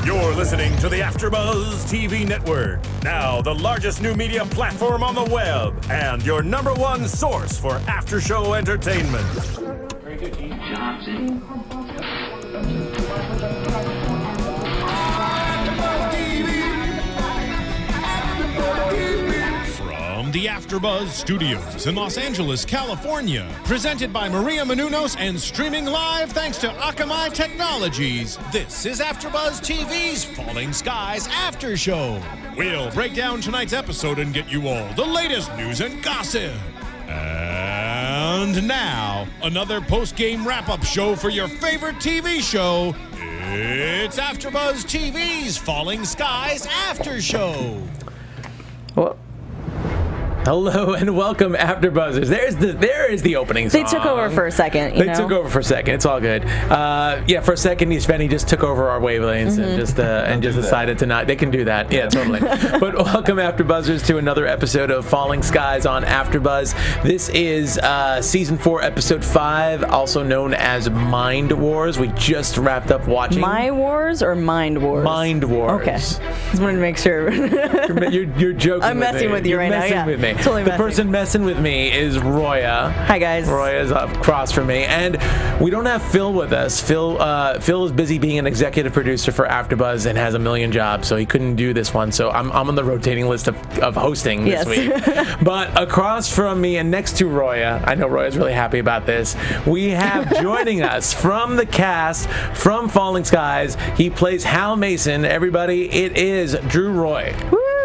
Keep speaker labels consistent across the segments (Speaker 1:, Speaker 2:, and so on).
Speaker 1: You're listening to the AFTERBUZZ TV Network, now the largest new media platform on the web, and your #1 source for after-show entertainment.
Speaker 2: Very good, Chief Johnson.
Speaker 3: From the AFTERBUZZ Studios in Los Angeles, California, presented by Maria Menounos and streaming live thanks to Akamai Technologies, this is AFTERBUZZ TV's Falling Skies After Show. We'll break down tonight's episode and get you all the latest news and gossip. And now, another post-game wrap-up show for your favorite TV show. It's AFTERBUZZ TV's Falling Skies After Show.
Speaker 4: Well, hello and welcome, AfterBuzzers. There is the opening song.
Speaker 5: They took over for a second.
Speaker 4: They took over for a second. It's all good. Yeah, for a second, Svenny just took over our wavelengths and just decided to not. They can do that. Yeah, totally. But welcome, AfterBuzzers, to another episode of Falling Skies on AfterBuzz. This is Season 4, Episode 5, also known as Mind Wars. We just wrapped up watching.
Speaker 5: My Wars or Mind Wars?
Speaker 4: Mind Wars.
Speaker 5: Okay. Just wanted to make sure.
Speaker 4: you're joking.
Speaker 5: I'm messing with you right now. Yeah.
Speaker 4: With me.
Speaker 5: Totally
Speaker 4: the person messing with me is Roya.
Speaker 5: Hi, guys.
Speaker 4: Roya's up across from me, and we don't have Phil with us. Phil is busy being an executive producer for AfterBuzz and has a million jobs, so he couldn't do this one. So I'm on the rotating list of hosting this week. But across from me and next to Roya, I know Roya's really happy about this, we have joining us from the cast from Falling Skies. He plays Hal Mason. Everybody, it is Drew Roy.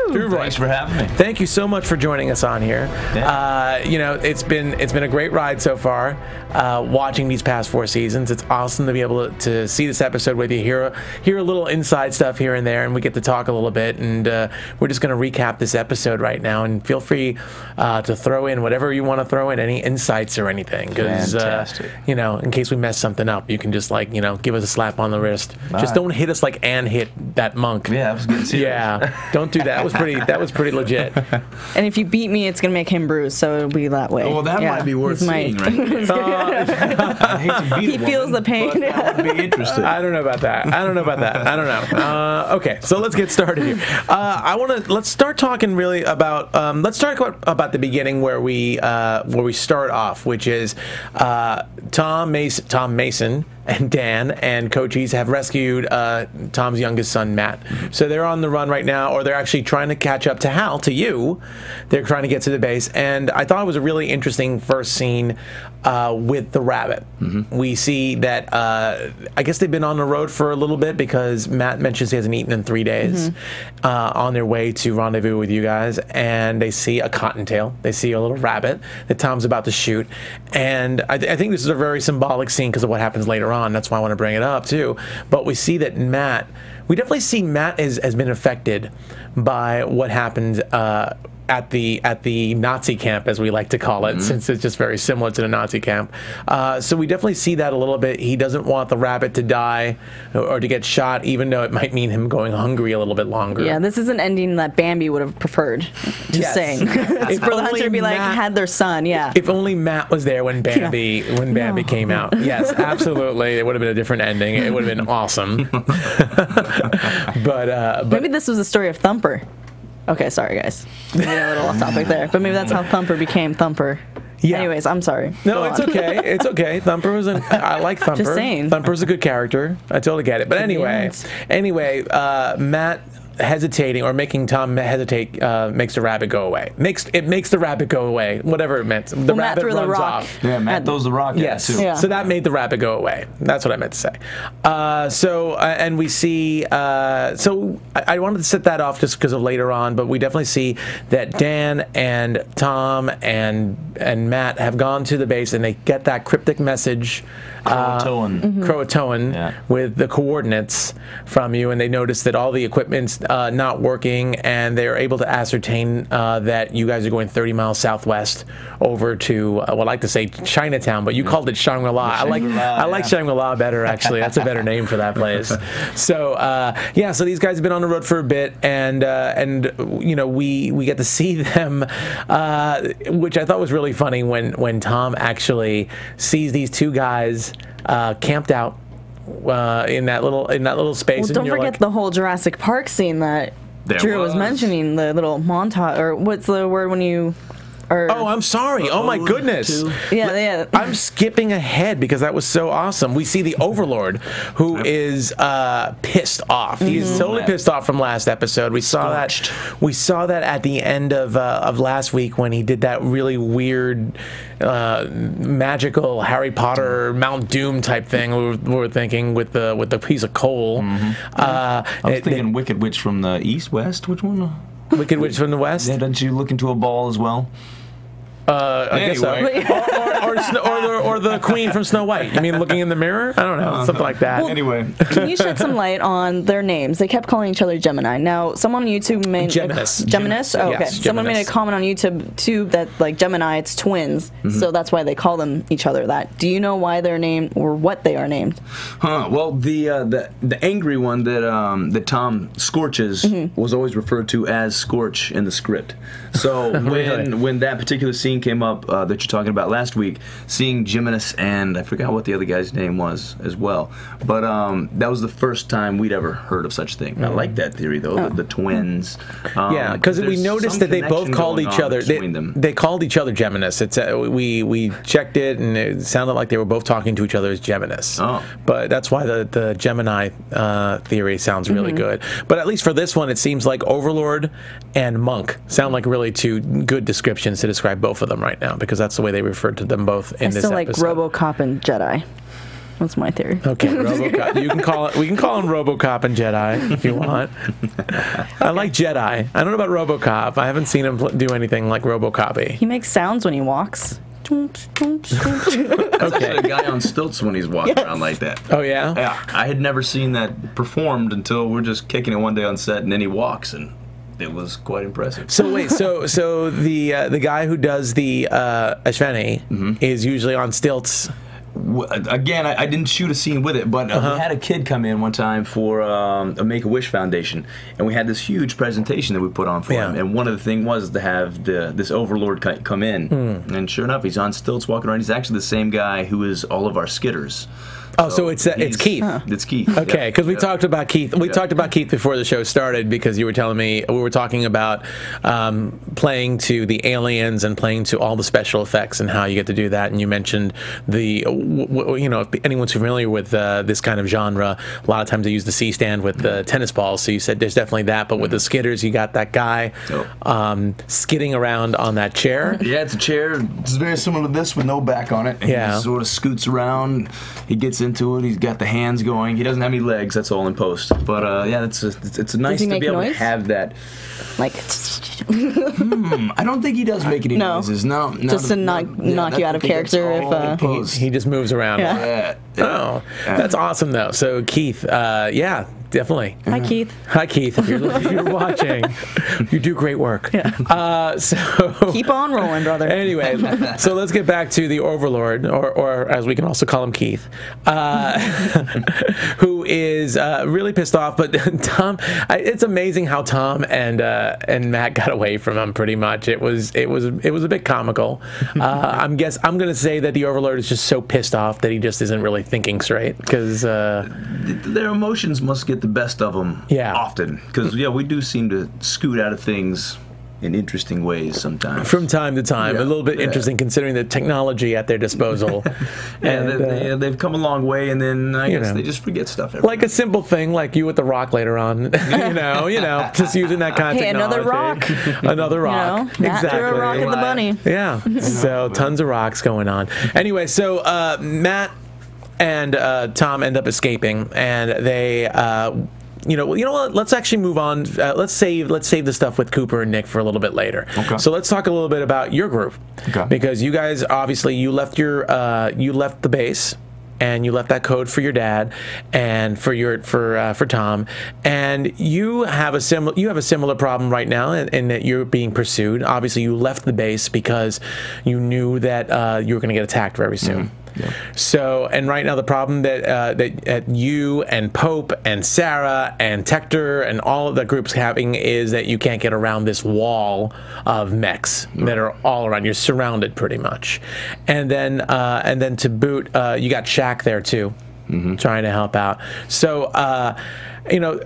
Speaker 4: Drew Roy.
Speaker 6: Thanks for having me.
Speaker 4: Thank you so much for joining us on here.
Speaker 6: Yeah.
Speaker 4: You know, it's been a great ride so far. Watching these past 4 seasons, it's awesome to be able to see this episode with you. Hear a little inside stuff here and there, and we get to talk a little bit. And we're just going to recap this episode right now. And feel free to throw in whatever you want to throw in, any insights or anything. Because you know, in case we mess something up, you can just give us a slap on the wrist. Just don't hit us like Anne hit that monk.
Speaker 6: Yeah, I was getting serious.
Speaker 4: Yeah, don't do that. That was pretty legit.
Speaker 5: And if you beat me, it's gonna make him bruise, so it'll be that way.
Speaker 6: Well, that might be worth seeing, right? I hate to beat
Speaker 5: he feels the pain.
Speaker 6: That would be interesting.
Speaker 4: I don't know about that. I don't know. Okay, so let's get started here. Let's start talking really about let's talk about the beginning where we start off, which is Tom Mason and Dan and Cochise have rescued Tom's youngest son, Matt. So they're on the run right now, or they're actually trying to catch up to Hal, to you. They're trying to get to the base. And I thought it was a really interesting first scene with the rabbit. We see that, I guess they've been on the road for a little bit because Matt mentions he hasn't eaten in 3 days on their way to rendezvous with you guys. And they see a cottontail. They see a little rabbit that Tom's about to shoot. And I think this is a very symbolic scene because of what happens later on. That's why I want to bring it up too. But we see that we definitely see Matt has been affected by what happened at the Nazi camp, as we like to call it, since it's just very similar to the Nazi camp. So we definitely see that a little bit. He doesn't want the rabbit to die or to get shot, even though it might mean him going hungry a little bit longer.
Speaker 5: Yeah, this is an ending that Bambi would have preferred. Just saying. It's for the hunter to be like, had their son, yeah.
Speaker 4: If only Matt was there when Bambi came out. Yes, absolutely. It would have been a different ending. It would have been awesome. but
Speaker 5: maybe this was the story of Thumper. Okay, sorry guys. We got a little off topic there, but maybe that's how Thumper became Thumper.
Speaker 4: Yeah.
Speaker 5: Anyways, I'm sorry.
Speaker 4: No, it's okay. It's okay. Thumper was I like Thumper.
Speaker 5: Just saying.
Speaker 4: Thumper's a good character. I totally get it. But anyway, Matt hesitating or making Tom hesitate makes the rabbit go away. It makes the rabbit go away. Whatever it meant. The rabbit runs off.
Speaker 6: Yeah, Matt throws the rock.
Speaker 4: Yes.
Speaker 6: Too.
Speaker 5: Yeah.
Speaker 4: So that made the rabbit go away. That's what I meant to say. And we see. So I wanted to set that off just because of later on, but we definitely see that Dan and Tom and Matt have gone to the base and they get that cryptic message. Croatoan with the coordinates from you, and they notice that all the equipment's not working, and they're able to ascertain that you guys are going 30 miles southwest over to, well, I like to say Chinatown, but you called it Shangri-La. I like Shangri-La better, actually. That's a better name for that place. So, so these guys have been on the road for a bit, and you know, we get to see them, which I thought was really funny when Tom actually sees these two guys camped out in that little space.
Speaker 5: Well,
Speaker 4: and
Speaker 5: don't
Speaker 4: you're
Speaker 5: forget
Speaker 4: like,
Speaker 5: the whole Jurassic Park scene that Drew was mentioning, the little montage, or what's the word when you...
Speaker 4: Oh, I'm sorry. Oh, my goodness.
Speaker 5: Yeah.
Speaker 4: I'm skipping ahead because that was so awesome. We see the Overlord, who is pissed off. He is totally pissed off from last episode. We saw that. We saw that at the end of last week when he did that really weird, magical Harry Potter Mount Doom type thing. We were thinking with the piece of coal.
Speaker 6: I was thinking Wicked Witch from the East, West. Which one?
Speaker 4: Wicked Witch from the West.
Speaker 6: Yeah, don't you look into a ball as well?
Speaker 4: I guess so. Or the Queen from Snow White. You mean looking in the mirror? I don't know, something like that.
Speaker 5: Well,
Speaker 6: anyway,
Speaker 5: can you shed some light on their names? They kept calling each other Gemini. Now, someone on YouTube made Geminis. Oh, okay.
Speaker 4: Yes,
Speaker 5: someone
Speaker 4: Geminis.
Speaker 5: made a comment on YouTube too that like Gemini, it's twins, so that's why they call them each other that. Do you know why they're named or what they are named?
Speaker 6: Well, the angry one that Tom scorches was always referred to as Scorch in the script. So when that particular scene came up that you're talking about last week, seeing Geminis and I forgot what the other guy's name was as well, but that was the first time we'd ever heard of such a thing. I like that theory though, the twins.
Speaker 4: Yeah, because we noticed that they both called each other. They called each other Geminis. It's we checked it and it sounded like they were both talking to each other as Geminis.
Speaker 6: Oh,
Speaker 4: but that's why the Gemini theory sounds really good. But at least for this one, it seems like Overlord and Monk sound like really two good descriptions to describe both of them right now, because that's the way they referred to them both in this episode.
Speaker 5: I still like RoboCop and Jedi. That's my theory.
Speaker 4: Okay, RoboCop. You can call it. We can call him RoboCop and Jedi if you want. I like Jedi. I don't know about RoboCop. I haven't seen him do anything like RoboCop-y.
Speaker 5: He makes sounds when he walks.
Speaker 6: That's actually a guy on stilts when he's walking around like that.
Speaker 4: Oh yeah.
Speaker 6: Yeah, I had never seen that performed until we're just kicking it one day on set, and then he walks and. It was quite impressive.
Speaker 4: So wait, so the guy who does the Ashveni is usually on stilts.
Speaker 6: Again, I didn't shoot a scene with it, but we had a kid come in one time for a Make-A-Wish Foundation, and we had this huge presentation that we put on for him. And one of the things was to have this Overlord come in, and sure enough, he's on stilts walking around. He's actually the same guy who is all of our skitters.
Speaker 4: Oh, so it's Keith.
Speaker 6: It's Keith.
Speaker 4: Okay, because we talked about Keith. We talked about Keith before the show started because you were telling me we were talking about playing to the aliens and playing to all the special effects and how you get to do that. And you mentioned if anyone's familiar with this kind of genre, a lot of times they use the C-stand with the tennis balls. So you said there's definitely that, but with the skitters, you got that guy skidding around on that chair.
Speaker 6: Yeah, it's a chair. It's very similar to this with no back on it.
Speaker 4: Yeah,
Speaker 6: he sort of scoots around. He gets into it. He's got the hands going. He doesn't have any legs. That's all in post. But yeah, it's nice to be able to have that.
Speaker 5: Like,
Speaker 6: I don't think he does make any noises. No,
Speaker 5: just to knock you out of character. If
Speaker 4: he just moves around.
Speaker 5: Yeah.
Speaker 4: Oh, that's awesome though. So Keith, yeah. Definitely.
Speaker 5: Hi, Keith.
Speaker 4: Hi, Keith. If you're watching, you do great work.
Speaker 5: Yeah.
Speaker 4: So
Speaker 5: keep on rolling, brother.
Speaker 4: Anyway, so let's get back to the Overlord, or as we can also call him, Keith, who is really pissed off. But Tom, it's amazing how Tom and Matt got away from him. Pretty much, it was a bit comical. I'm going to say that the Overlord is just so pissed off that he just isn't really thinking straight because
Speaker 6: their emotions must get the best of them often, because we do seem to scoot out of things in interesting ways sometimes.
Speaker 4: From time to time. A little bit interesting considering the technology at their disposal.
Speaker 6: They've come a long way, and then I guess they just forget stuff.
Speaker 4: Like a simple thing like you with the rock later on. Just using that kind of technology.
Speaker 5: Another rock.
Speaker 4: Another rock.
Speaker 5: Exactly. Threw a rock at the bunny.
Speaker 4: Yeah. So tons of rocks going on. Anyway, so Matt and Tom end up escaping, and they, you know what? Let's actually move on. Let's save the stuff with Cooper and Nick for a little bit later.
Speaker 6: Okay.
Speaker 4: So let's talk a little bit about your group, because you guys obviously you left the base. And you left that code for your dad, and for Tom, and you have a similar problem right now in that you're being pursued. Obviously, you left the base because you knew that you were going to get attacked very soon. Yeah. So, and right now the problem that you and Pope and Sarah and Tector and all of the groups having is that you can't get around this wall of mechs that are all around. You're surrounded pretty much, and then to boot, you got Shaq there too. trying to help out. So, you know,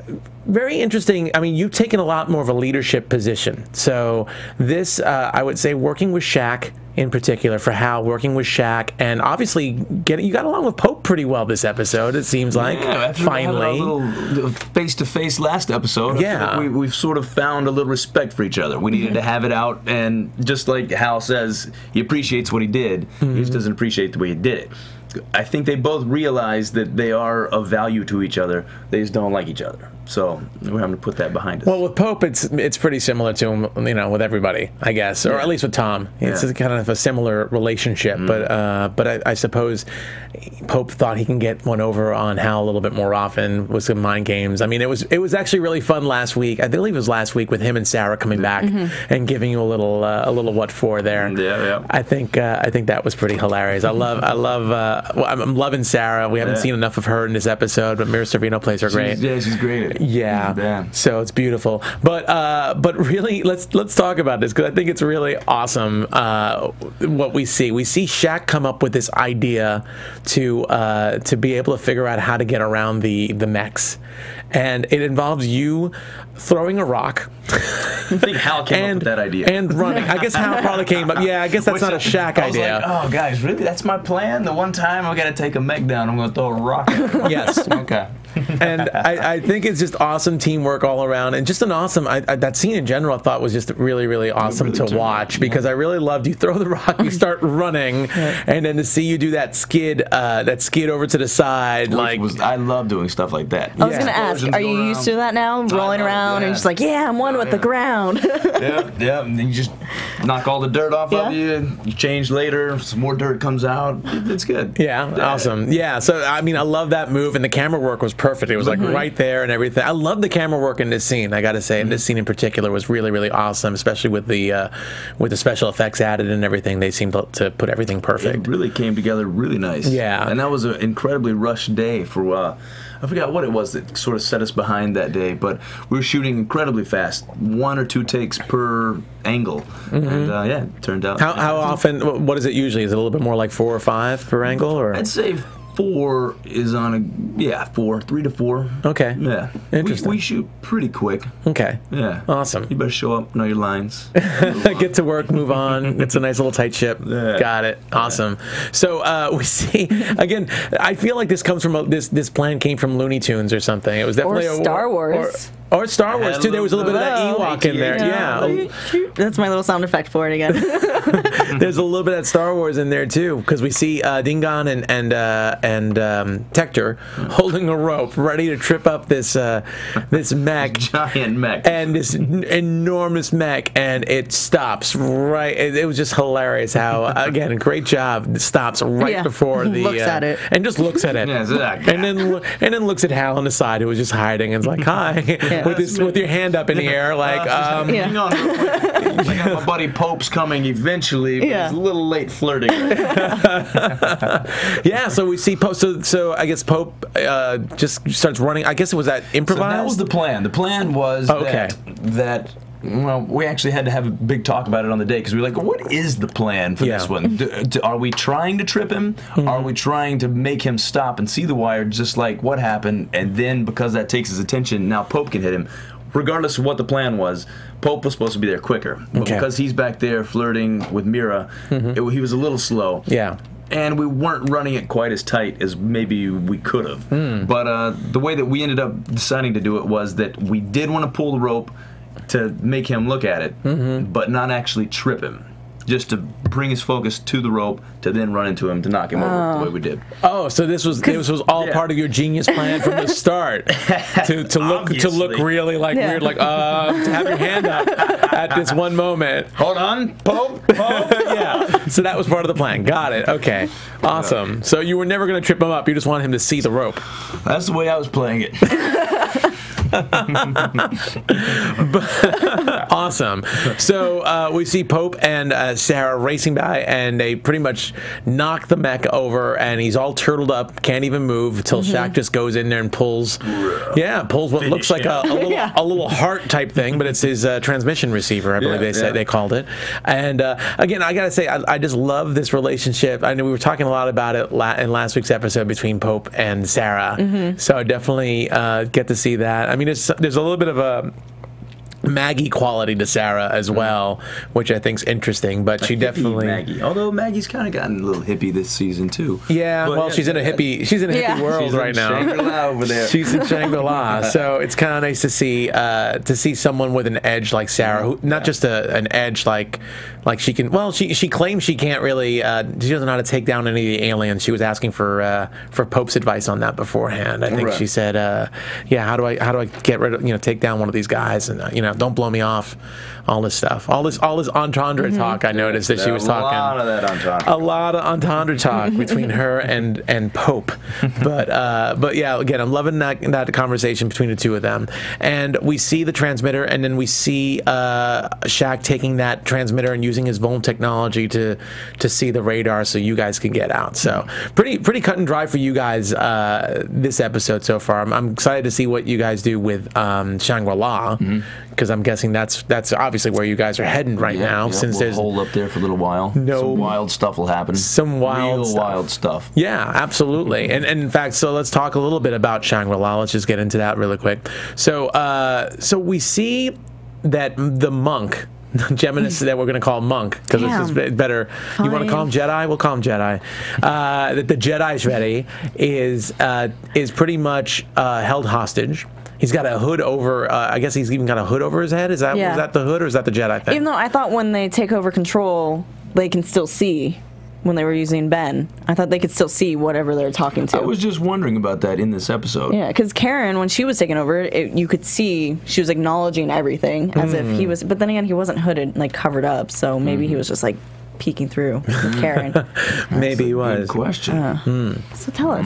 Speaker 4: very interesting. I mean, you've taken a lot more of a leadership position. So this, I would say, working with Shaq in particular, for Hal, working with Shaq, and obviously you got along with Pope pretty well this episode, it seems like.
Speaker 6: Yeah, after
Speaker 4: finally.
Speaker 6: we had our little face-to-face last episode,
Speaker 4: yeah.
Speaker 6: I feel like we've sort of found a little respect for each other. We needed to have it out, and just like Hal says, he appreciates what he did, he just doesn't appreciate the way he did it. I think they both realize that they are of value to each other. They just don't like each other. So we're having to put that behind us.
Speaker 4: Well, with Pope, it's pretty similar to him, you know, with everybody, I guess, or at least with Tom. It's kind of a similar relationship. But I suppose Pope thought he can get one over on Hal a little bit more often with some mind games. I mean, it was actually really fun last week. I believe it was last week with him and Sarah coming back and giving you a little what for there.
Speaker 6: Yeah.
Speaker 4: I think that was pretty hilarious. I'm loving Sarah. We haven't seen enough of her in this episode, but Mira Sorvino plays her great.
Speaker 6: She's great.
Speaker 4: Yeah, so it's beautiful. But really, let's talk about this, because I think it's really awesome what we see. We see Shaq come up with this idea to be able to figure out how to get around the mechs, and it involves you throwing a rock.
Speaker 6: I think Hal came up with that idea.
Speaker 4: And running. I guess Hal probably came up. Yeah, I guess that's not a Shaq idea.
Speaker 6: Like, oh, guys, really? That's my plan? The one time I got to take a mech down, I'm going to throw a rock at it.
Speaker 4: Yes.
Speaker 6: Okay.
Speaker 4: And I think it's just awesome teamwork all around, and just an awesome. that scene in general, I thought was just really, really awesome to watch, because I really loved you throw the rock, you start running, and then to see you do that skid over to the side.
Speaker 6: I love doing stuff like that.
Speaker 5: I was going to ask, are you used to that now, rolling around and just like, I'm one with the ground?
Speaker 6: Yeah, and then you just knock all the dirt off of you. You change later, some more dirt comes out. It's good.
Speaker 4: Yeah, awesome. Yeah, so I mean, I love that move, and the camera work was perfect. It was like right there and everything. I love the camera work in this scene, I gotta say. And this scene in particular was really, really awesome, especially with the special effects added and everything. They seemed to put everything perfect.
Speaker 6: It really came together really nice.
Speaker 4: Yeah.
Speaker 6: And that was an incredibly rushed day for I forgot what it was that sort of set us behind that day, but we were shooting incredibly fast, 1 or 2 takes per angle, and it turned out.
Speaker 4: How often? What is it usually? Is it a little bit more like 4 or 5 per angle, or?
Speaker 6: I'd say 4 is on 3 to 4.
Speaker 4: Okay.
Speaker 6: Yeah.
Speaker 4: Interesting.
Speaker 6: We shoot pretty quick.
Speaker 4: Okay.
Speaker 6: Yeah.
Speaker 4: Awesome.
Speaker 6: You better show up, know your lines.
Speaker 4: Get to work, move on. It's a nice little tight ship.
Speaker 6: Yeah.
Speaker 4: Got it. Awesome. So we see again. I feel like this comes from this plan came from Looney Tunes or something. It was definitely
Speaker 5: Star Wars.
Speaker 4: Or Star Wars too. There was a little bit of that Ewok in there. Yeah.
Speaker 5: That's my little sound effect for it again.
Speaker 4: There's a little bit of Star Wars in there too, because we see Dingon and Tector holding a rope, ready to trip up this mech,
Speaker 6: giant mech,
Speaker 4: and this enormous mech, and it stops right. It was just hilarious how, again, great job. It stops right before the
Speaker 5: looks at it
Speaker 4: and just looks at it, and then looks at Hal on the side, who was just hiding, and is like, "Hi." With your hand up in the air, like,
Speaker 6: hang on real quick. Like, my buddy Pope's coming eventually, but he's a little late flirting.
Speaker 4: Yeah, so we see Pope. So I guess Pope just starts running. I guess it was that improvised.
Speaker 6: So that was the plan. The plan was that. Well, we actually had to have a big talk about it on the day, because we were like, what is the plan for this one? Are we trying to trip him? Are we trying to make him stop and see the wire, just like what happened? And then, because that takes his attention, now Pope can hit him. Regardless of what the plan was, Pope was supposed to be there quicker. But because he's back there flirting with Mira, he was a little slow.
Speaker 4: Yeah.
Speaker 6: And we weren't running it quite as tight as maybe we could have. But the way that we ended up deciding to do it was that we did want to pull the rope to make him look at it, but not actually trip him. Just to bring his focus to the rope, to then run into him, to knock him over the way we did.
Speaker 4: Oh, so this was all part of your genius plan from the start, to look really like weird, like to have your hand up at this one moment.
Speaker 6: Hold on, Pope.
Speaker 4: Yeah. So that was part of the plan. Got it. Okay. Awesome. So you were never going to trip him up. You just wanted him to see the rope.
Speaker 6: That's the way I was playing it.
Speaker 4: Awesome. So we see Pope and Sarah racing by, and they pretty much knock the mech over, and he's all turtled up, can't even move until Shaq just goes in there and pulls what looks like a little heart type thing, but it's his transmission receiver, I believe they said they called it. And again, I gotta say, I just love this relationship. I know we were talking a lot about it in last week's episode between Pope and Sarah, so I definitely get to see that. I mean, there's a little bit of a Maggie quality to Sarah as well, which I think's interesting, but she definitely
Speaker 6: Maggie. Although Maggie's kind of gotten a little hippie this season too.
Speaker 4: Yeah,
Speaker 6: but
Speaker 4: well, she's in a hippie world
Speaker 6: she's
Speaker 4: right now.
Speaker 6: Shangri-La over there.
Speaker 4: She's in Shangri-La, so it's kind of nice to see someone with an edge like Sarah, who not just an edge like she can. Well, she claims she can't really. She doesn't know how to take down any of the aliens. She was asking for Pope's advice on that beforehand. I think she said, how do I get rid of take down one of these guys and don't blow me off, all this stuff, all this entendre talk. I noticed that she was talking a lot of entendre talk between her and Pope, but yeah, again, I'm loving that conversation between the two of them, and we see the transmitter, and then we see Shaq taking that transmitter and using his Vuln technology to see the radar so you guys can get out. So pretty cut and dry for you guys this episode so far. I'm excited to see what you guys do with Shangri-La, because I'm guessing that's obviously where you guys are heading right now. Since
Speaker 6: we'll hold up there for a little while. Some wild stuff will happen.
Speaker 4: Some
Speaker 6: wild stuff.
Speaker 4: Yeah, absolutely. And in fact, so let's talk a little bit about Shangri-La. Let's just get into that really quick. So we see that the monk, Geminus, that we're going to call monk, because it's better. Fine. You want to call him Jedi? We'll call him Jedi. That the Jedi's ready is pretty much held hostage. He's got a hood over. I guess he's even got a hood over his head. Was that the hood, or is that the Jedi thing?
Speaker 5: Even though I thought when they take over control, they can still see. When they were using Ben, I thought they could still see whatever they're talking to.
Speaker 6: I was just wondering about that in this episode.
Speaker 5: Yeah, because Karen, when she was taking over, you could see she was acknowledging everything as if he was. But then again, he wasn't hooded, like covered up, so maybe he was just like peeking through Karen.
Speaker 4: Maybe he was.
Speaker 6: Good question.
Speaker 5: So tell us.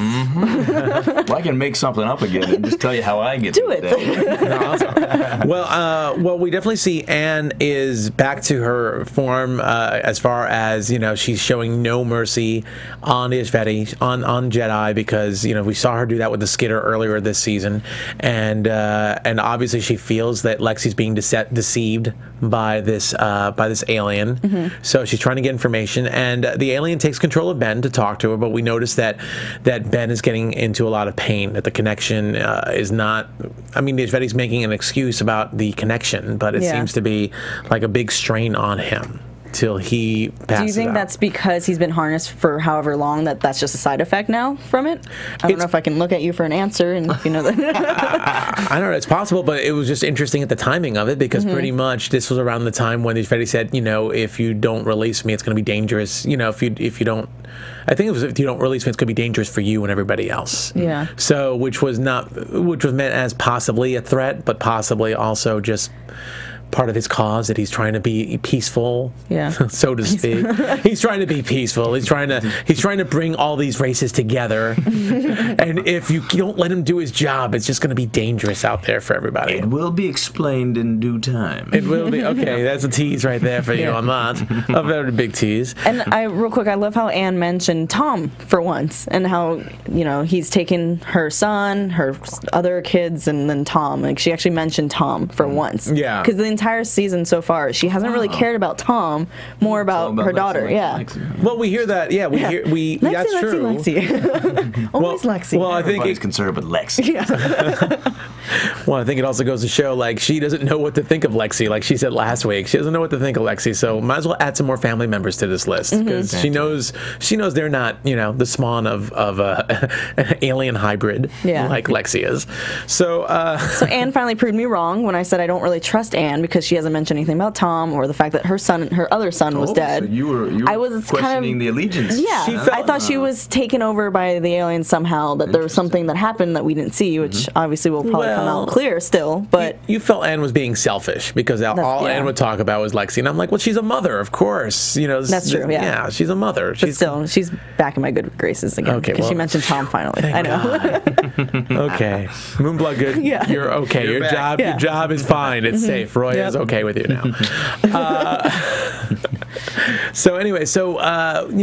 Speaker 6: Well, I can make something up again and just tell you how I get
Speaker 5: do it.
Speaker 4: Awesome. Well, we definitely see Anne is back to her form as far as she's showing no mercy on the Ishvedi, on Jedi, because we saw her do that with the Skitter earlier this season, and obviously she feels that Lexi's being deceived by this alien, so she's trying to get information, and the alien takes control of Ben to talk to her, but we notice that Ben is getting into a lot of pain, that the connection is not. I mean, the Ishvedi's making an excuse about the connection, but it seems to be like a big strain on him till he passes.
Speaker 5: Do you think that's because he's been harnessed for however long that's just a side effect now from it? I don't know if I can look at you for an answer and that.
Speaker 4: I don't know. It's possible, but it was just interesting at the timing of it, because pretty much this was around the time when the Ishvedi said, if you don't release me, it's going to be dangerous. If you don't. I think it was, if you don't release me, it's going to be dangerous for you and everybody else.
Speaker 5: Yeah.
Speaker 4: So, which was meant as possibly a threat, but possibly also just part of his cause, that he's trying to be peaceful, so to speak. He's trying to be peaceful. He's trying to bring all these races together. And if you don't let him do his job, it's just going to be dangerous out there for everybody.
Speaker 6: It will be explained in due time.
Speaker 4: It will be. Okay, that's a tease right there for you on that. A very big tease.
Speaker 5: And real quick, I love how Anne mentioned Tom for once, and how he's taken her son, her other kids, and then Tom. Like, she actually mentioned Tom for once.
Speaker 4: Yeah.
Speaker 5: Because the entire season so far, she hasn't really cared about Tom, more about her daughter.
Speaker 6: Lexi.
Speaker 4: Well, we hear that. Yeah, Lexi,
Speaker 5: that's true. Lexi. Always Lexi.
Speaker 6: Well, I think everybody's concerned with Lexi.
Speaker 4: Well, I think it also goes to show, like, she doesn't know what to think of Lexi. Like she said last week, she doesn't know what to think of Lexi. So might as well add some more family members to this list, because she knows they're not the spawn of an alien hybrid like Lexi is. So
Speaker 5: Anne finally proved me wrong when I said I don't really trust Anne, because she hasn't mentioned anything about Tom or the fact that her other son was dead.
Speaker 6: So you were I was questioning the allegiance.
Speaker 5: Yeah, I thought she was taken over by the aliens somehow, that there was something that happened that we didn't see, which obviously will probably come out clear still, but
Speaker 4: you felt Anne was being selfish because all Anne would talk about was Lexi, and I'm like, well, she's a mother, of course. You know,
Speaker 5: that's true. Yeah,
Speaker 4: she's a mother.
Speaker 5: But still, she's back in my good graces again.
Speaker 4: Okay,
Speaker 5: because she mentioned Tom finally. I know.
Speaker 4: Okay, Moonblood, good.
Speaker 5: Yeah.
Speaker 4: You're okay. Your job is fine. It's safe. Roya is okay with you now. So anyway,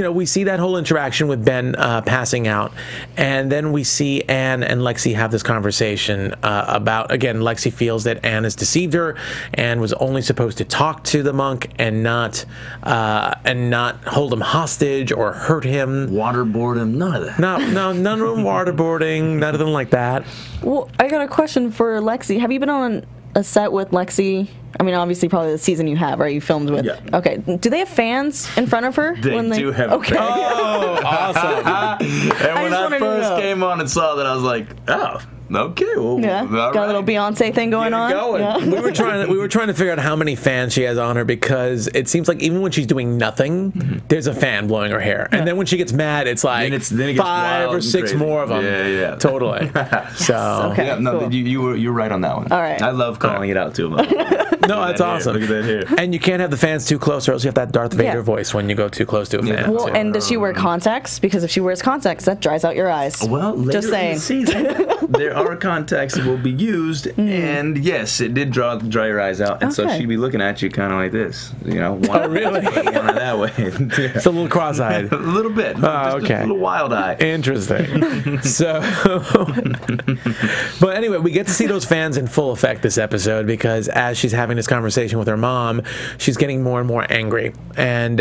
Speaker 4: we see that whole interaction with Ben passing out, and then we see Anne and Lexi have this conversation about, again, Lexi feels that Anne has deceived her and was only supposed to talk to the monk and not hold him hostage or hurt him,
Speaker 6: waterboard him, none of that.
Speaker 4: No, none of them waterboarding, nothing like that.
Speaker 5: Well, I got a question for Lexi. Have you been on a set with Lexi? I mean, obviously, probably the season you have, right? You filmed with. Yeah. Okay. Do they have fans in front of her?
Speaker 6: They do have fans.
Speaker 4: Oh, awesome.
Speaker 6: And when I first came on and saw that, I was like, oh. Okay, well,
Speaker 5: got a little Beyonce thing going on.
Speaker 4: Yeah. We were trying to figure out how many fans she has on her, because it seems like even when she's doing nothing, there's a fan blowing her hair, and then when she gets mad, it's like
Speaker 6: then it gets
Speaker 4: 5 or 6 more of them.
Speaker 6: Yeah,
Speaker 4: totally. So
Speaker 5: okay,
Speaker 6: yeah, no,
Speaker 5: cool.
Speaker 6: you're right on that one.
Speaker 5: All right,
Speaker 6: I love calling it out too.
Speaker 4: No, that's awesome.
Speaker 6: Look at that hair.
Speaker 4: And you can't have the fans too close, or else you have that Darth Vader voice when you go too close to a fan.
Speaker 5: Well, and does she wear contacts? Because if she wears contacts, that dries out your eyes.
Speaker 6: Well, later
Speaker 5: just saying.
Speaker 6: In the season, there are contacts that will be used, and yes, it did dry your eyes out, and so she'd be looking at you kind of like this, one
Speaker 4: really?
Speaker 6: One that way.
Speaker 4: It's a little cross-eyed.
Speaker 6: A little bit. Just a little wild eye.
Speaker 4: Interesting. So, but anyway, we get to see those fans in full effect this episode, because as she's having this conversation with her mom, she's getting more and more angry, and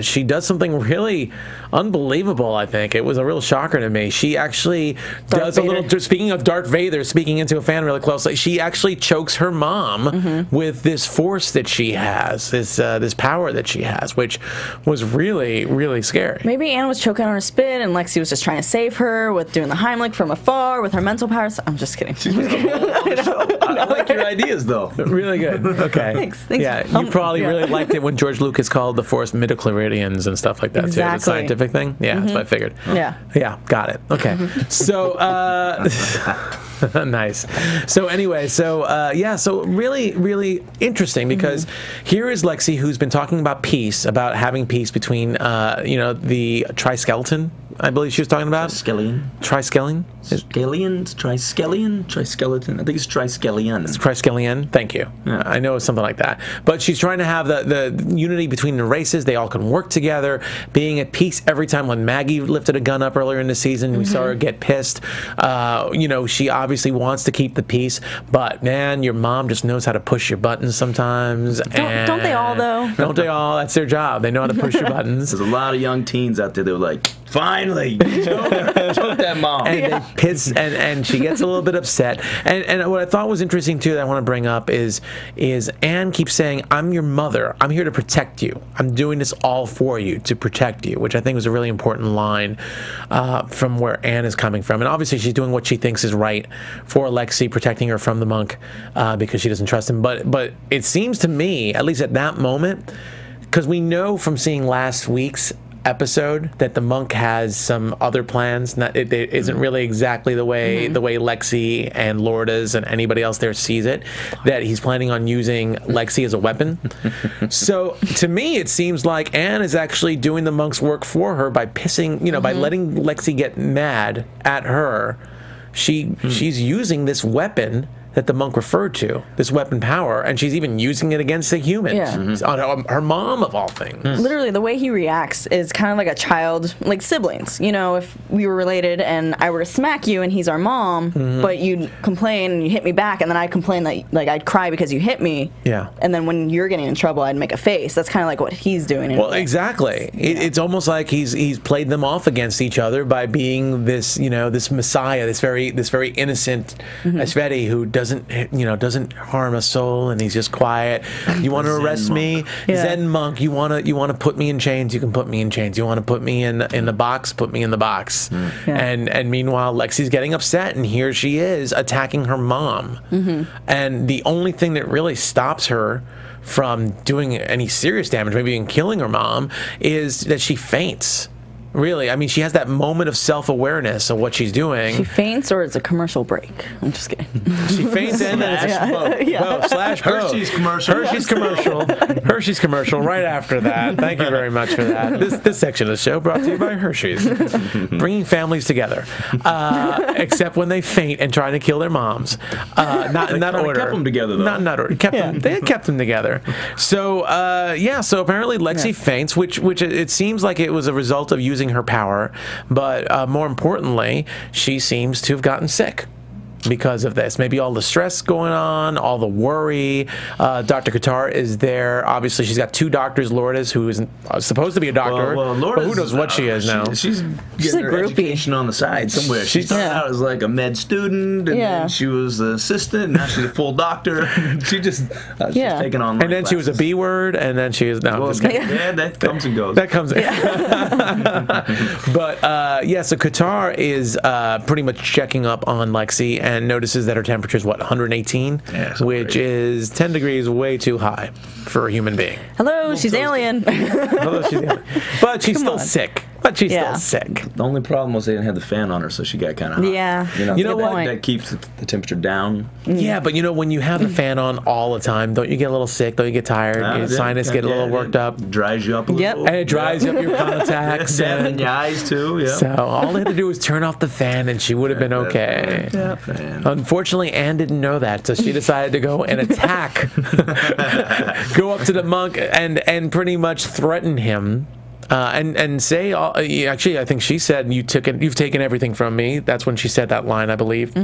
Speaker 4: she does something really unbelievable. I think it was a real shocker to me. She actually does a little. Speaking of Darth Vader, speaking into a fan really closely, she actually chokes her mom with this force that she has, this power that she has, which was really, really scary.
Speaker 5: Maybe Anne was choking on her spit, and Lexi was just trying to save her with doing the Heimlich from afar with her mental powers. I'm just kidding.
Speaker 6: I like your ideas, though.
Speaker 4: Really good. Okay.
Speaker 5: Thanks.
Speaker 4: Yeah, you probably really liked it when George Lucas called the force midichlorians and stuff like that too. The scientific thing. Yeah, that's what I figured.
Speaker 5: Yeah.
Speaker 4: Yeah, got it. Okay. So, nice. So anyway, so really, really interesting, because here is Lexi, who's been talking about peace, about having peace between, the triskeleton, I believe she was talking about.
Speaker 6: Triskelion. Triskeleton. I think it's triskelion.
Speaker 4: It's triskelion. Thank you. Yeah. I know it's something like that. But she's trying to have the unity between the races. They all can work together, being at peace every time. When Maggie lifted a gun up earlier in the season, we saw her get pissed. She obviously wants to keep the peace, but man, your mom just knows how to push your buttons sometimes.
Speaker 5: Don't they all, though?
Speaker 4: Don't they all? That's their job. They know how to push your buttons.
Speaker 6: There's a lot of young teens out there that were like, finally, choke that mom.
Speaker 4: And they piss, and she gets a little bit upset. And what I thought was interesting too, that I want to bring up is Anne keeps saying, "I'm your mother. I'm here to protect you. I'm doing this all for you, to protect you," which I think was a really important line from where Anne is coming from. And obviously, she's doing what she thinks is right for Lexi, protecting her from the monk because she doesn't trust him. But it seems to me, at least at that moment, because we know from seeing last week's episode that the monk has some other plans. It isn't really exactly the way Lexi and Lourdes and anybody else there sees it, that he's planning on using Lexi as a weapon. So to me, it seems like Anne is actually doing the monk's work for her by pissing, by letting Lexi get mad at her. She's using this weapon that the monk referred to, this weapon power, and she's even using it against the humans, on her mom of all things.
Speaker 5: Literally, the way he reacts is kind of like a child, like siblings. If we were related and I were to smack you and he's our mom, but you'd complain and you hit me back, and then I'd complain that, like, I'd cry because you hit me. Yeah. And then when you're getting in trouble, I'd make a face. That's kind of like what he's doing.
Speaker 4: Well, exactly. It's almost like he's played them off against each other by being this, this messiah, this very innocent Sveti who doesn't harm a soul, and he's just quiet. You want to arrest me, Zen monk? You want to put me in chains? You can put me in chains. You want to put me in the box? Put me in the box. And meanwhile, Lexi's getting upset, and here she is attacking her mom. And the only thing that really stops her from doing any serious damage, maybe even killing her mom, is that she faints. Really, I mean, she has that moment of self-awareness of what she's doing.
Speaker 5: She faints, or it's a commercial break. I'm just kidding.
Speaker 4: She faints and then it's slash
Speaker 6: Hershey's commercial.
Speaker 4: Hershey's commercial. Hershey's commercial right after that. Thank you very much for that. This section of the show brought to you by Hershey's, bringing families together, except when they faint and try to kill their moms. Not in that order.
Speaker 6: Kept them together though.
Speaker 4: Not in that order. They had kept them together. So so apparently Lexi faints, which it seems like it was a result of using her power, but more importantly, she seems to have gotten sick because of this. Maybe all the stress going on, all the worry. Dr. Qatar is there. Obviously, she's got two doctors. Lourdes, who is supposed to be a doctor, but who knows what she is now.
Speaker 6: She's getting her education on the side somewhere. She started out as like a med student, and then she was an assistant, and now she's a full doctor. She's taking on.
Speaker 4: And then she was a B word, and then she is now.
Speaker 6: Yeah, that comes and goes.
Speaker 4: That comes. But so Qatar is pretty much checking up on Lexi and notices that her temperature is 118, which is 10 degrees way too high for a human being.
Speaker 5: Hello, she's alien.
Speaker 4: Hello, she's alien. But she's still sick. But she's still sick.
Speaker 6: The only problem was they didn't have the fan on her, so she got kind of hot.
Speaker 5: Yeah.
Speaker 6: You know what? That keeps the temperature down.
Speaker 4: Yeah, but when you have the fan on all the time, don't you get a little sick? Don't you get tired? Your sinus get a little worked up.
Speaker 6: Dries you up a little.
Speaker 4: And it dries up your contacts.
Speaker 6: And your eyes, too. Yep.
Speaker 4: So all they had to do was turn off the fan, and she would have been okay. Unfortunately, Anne didn't know that, so she decided to go and attack. Go up to the monk and pretty much threaten him. And say, actually, I think she said, you've taken everything from me. That's when she said that line, I believe.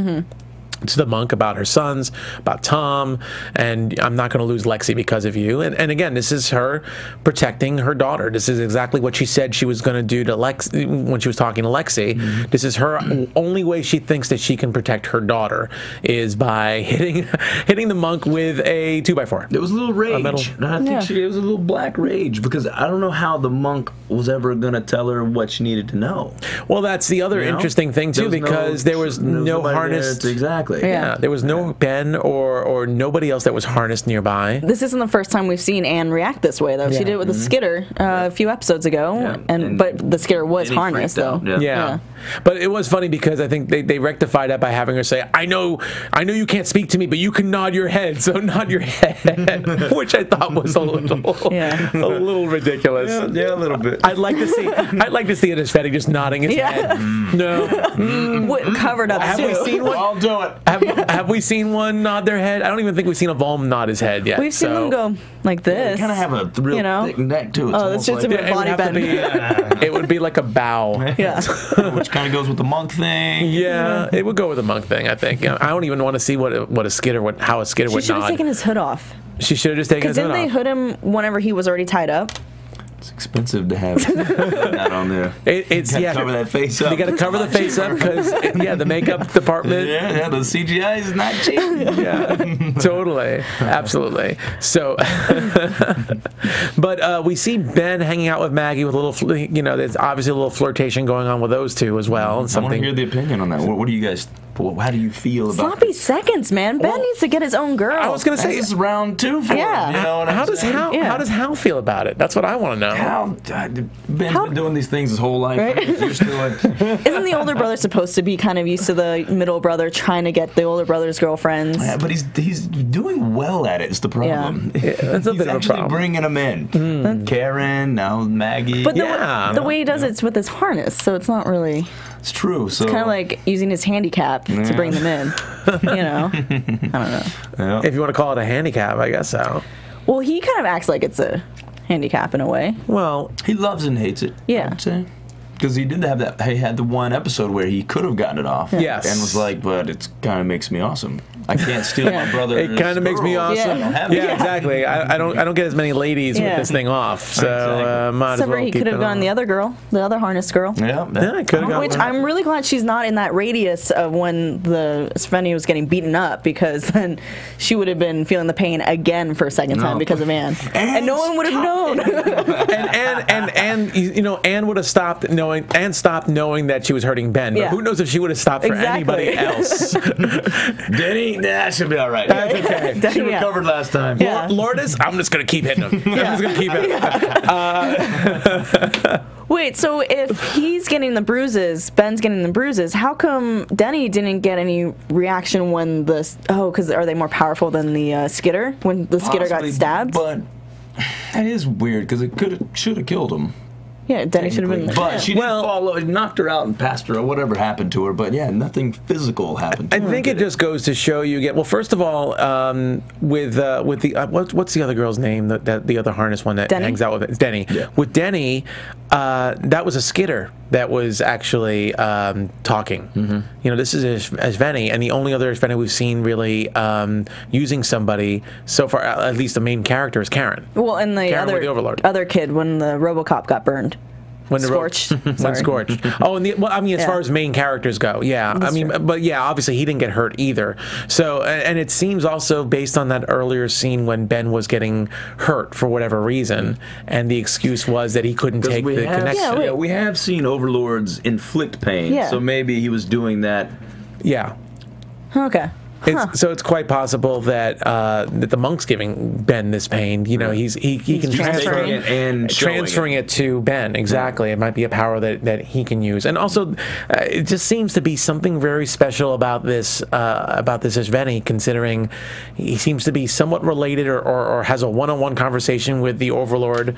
Speaker 4: To the monk about her sons, about Tom, and I'm not going to lose Lexi because of you. And again, this is her protecting her daughter. This is exactly what she said she was going to do to Lexi when she was talking to Lexi. This is her only way she thinks that she can protect her daughter is by hitting the monk with a 2x4.
Speaker 6: It was a little rage. I think it was a little black rage, because I don't know how the monk was ever going to tell her what she needed to know.
Speaker 4: Well, that's the other interesting thing too, because there was no harness.
Speaker 6: Exactly.
Speaker 4: Yeah, there was no Ben or nobody else that was harnessed nearby.
Speaker 5: This isn't the first time we've seen Anne react this way, though. She did it with the Skitter a few episodes ago, but the Skitter was harnessed, though.
Speaker 4: Yeah. But it was funny because I think they rectified that by having her say, I know you can't speak to me, but you can nod your head, so nod your head, which I thought was a little ridiculous.
Speaker 6: Yeah, a little bit.
Speaker 4: I'd like to see an aesthetic just nodding his head. No.
Speaker 5: Covered up,
Speaker 4: Have we seen one?
Speaker 6: I'll do it.
Speaker 4: Have we seen one nod their head? I don't even think we've seen a Volm nod his head yet.
Speaker 5: We've seen them go like this.
Speaker 6: They kind of have a real thick neck, too. It's
Speaker 5: that's just a bit body bend.
Speaker 4: It would be like a bow.
Speaker 5: Yeah.
Speaker 6: Which kind of goes with the monk thing.
Speaker 4: Yeah, it would go with the monk thing, I think. I don't even want to see how a Skitter would nod.
Speaker 5: She should have taken his hood off.
Speaker 4: She should have just taken his hood off.
Speaker 5: Because didn't they hood him whenever he was already tied up?
Speaker 6: It's expensive to have that on there.
Speaker 4: It's
Speaker 6: cover that face up.
Speaker 4: You got to cover the face up because the makeup department.
Speaker 6: Yeah, the CGI is not cheap.
Speaker 4: Yeah, totally, absolutely. So, but we see Ben hanging out with Maggie with a little, there's obviously a little flirtation going on with those two as well. And
Speaker 6: I want to hear the opinion on that. What do you guys? How do you feel about
Speaker 5: sloppy seconds, man? Ben needs to get his own girl.
Speaker 4: I was gonna say
Speaker 6: this is round 2 for him. You know what
Speaker 4: how does Hal feel about it? That's what I want to know.
Speaker 6: Ben's been doing these things his whole life. Right? He's used to it.
Speaker 5: Isn't the older brother supposed to be kind of used to the middle brother trying to get the older brother's girlfriends?
Speaker 6: Yeah, but he's doing well at it. It's the problem.
Speaker 4: Yeah, that's a bit of a problem.
Speaker 6: Bringing them in. Karen, now Maggie.
Speaker 5: But the way he does it's with his harness, so it's not really.
Speaker 6: It's true. So
Speaker 5: it's kind of like using his handicap to bring them in. I don't know.
Speaker 6: Yeah.
Speaker 4: If you want to call it a handicap, I guess so.
Speaker 5: Well, he kind of acts like it's a handicap in a way.
Speaker 4: Well,
Speaker 6: he loves and hates it.
Speaker 5: Yeah.
Speaker 6: I'd say. Because he did have that. He had the one episode where he could have gotten it off.
Speaker 4: Yes.
Speaker 6: And was like, but it kind of makes me awesome. I can't steal my brother.
Speaker 4: It kind of makes me awesome. Yeah, exactly. I don't get as many ladies with this thing off. So might as well
Speaker 5: he could have gone the other girl, the other harness girl.
Speaker 6: Yeah,
Speaker 4: I could have gone.
Speaker 5: Which I'm really glad she's not in that radius of when the Svenny was getting beaten up, because then she would have been feeling the pain again for a second time because of Anne, and no one would have known.
Speaker 4: and Anne would have stopped. No, stopped knowing that she was hurting Ben. But who knows if she would have stopped for anybody else?
Speaker 6: Denny, that should be all right.
Speaker 4: That's okay.
Speaker 6: She recovered last time.
Speaker 5: Yeah.
Speaker 4: Lourdes, I'm just gonna keep hitting him. I'm just gonna keep hitting him.
Speaker 5: Wait, so if he's getting the bruises, Ben's getting the bruises, how come Denny didn't get any reaction when because are they more powerful than the Skidder? When the Skidder got stabbed?
Speaker 6: But that is weird, because it should have killed him.
Speaker 5: Yeah, Denny should have been.
Speaker 6: But she didn't follow. It knocked her out and passed her, or whatever happened to her. But yeah, nothing physical happened to her.
Speaker 4: I think it just goes to show you again. Well, first of all, with the what's the other girl's name? The other harness one that hangs out with it? Denny.
Speaker 6: Yeah.
Speaker 4: With Denny, that was a Skidder that was actually talking.
Speaker 6: Mm-hmm.
Speaker 4: You know, this is Sveni, and the only other Sveni we've seen really using somebody so far, at least the main character, is Karen.
Speaker 5: Well, and the other kid when the RoboCop got burned.
Speaker 4: When
Speaker 5: Scorched.
Speaker 4: When Scorched. Oh, and as far as main characters go, yeah.
Speaker 5: That's true.
Speaker 4: But yeah, obviously he didn't get hurt either. So, and it seems also based on that earlier scene when Ben was getting hurt for whatever reason, and the excuse was that he couldn't take the connection.
Speaker 6: Yeah, we have seen overlords inflict pain, so maybe he was doing that.
Speaker 4: Yeah.
Speaker 5: Okay.
Speaker 4: So it's quite possible that that the monk's giving Ben this pain. You know, he can transferring it to Ben. Exactly, it might be a power that he can use. And also, it just seems to be something very special about this Sveni, considering he seems to be somewhat related or has a one-on-one conversation with the Overlord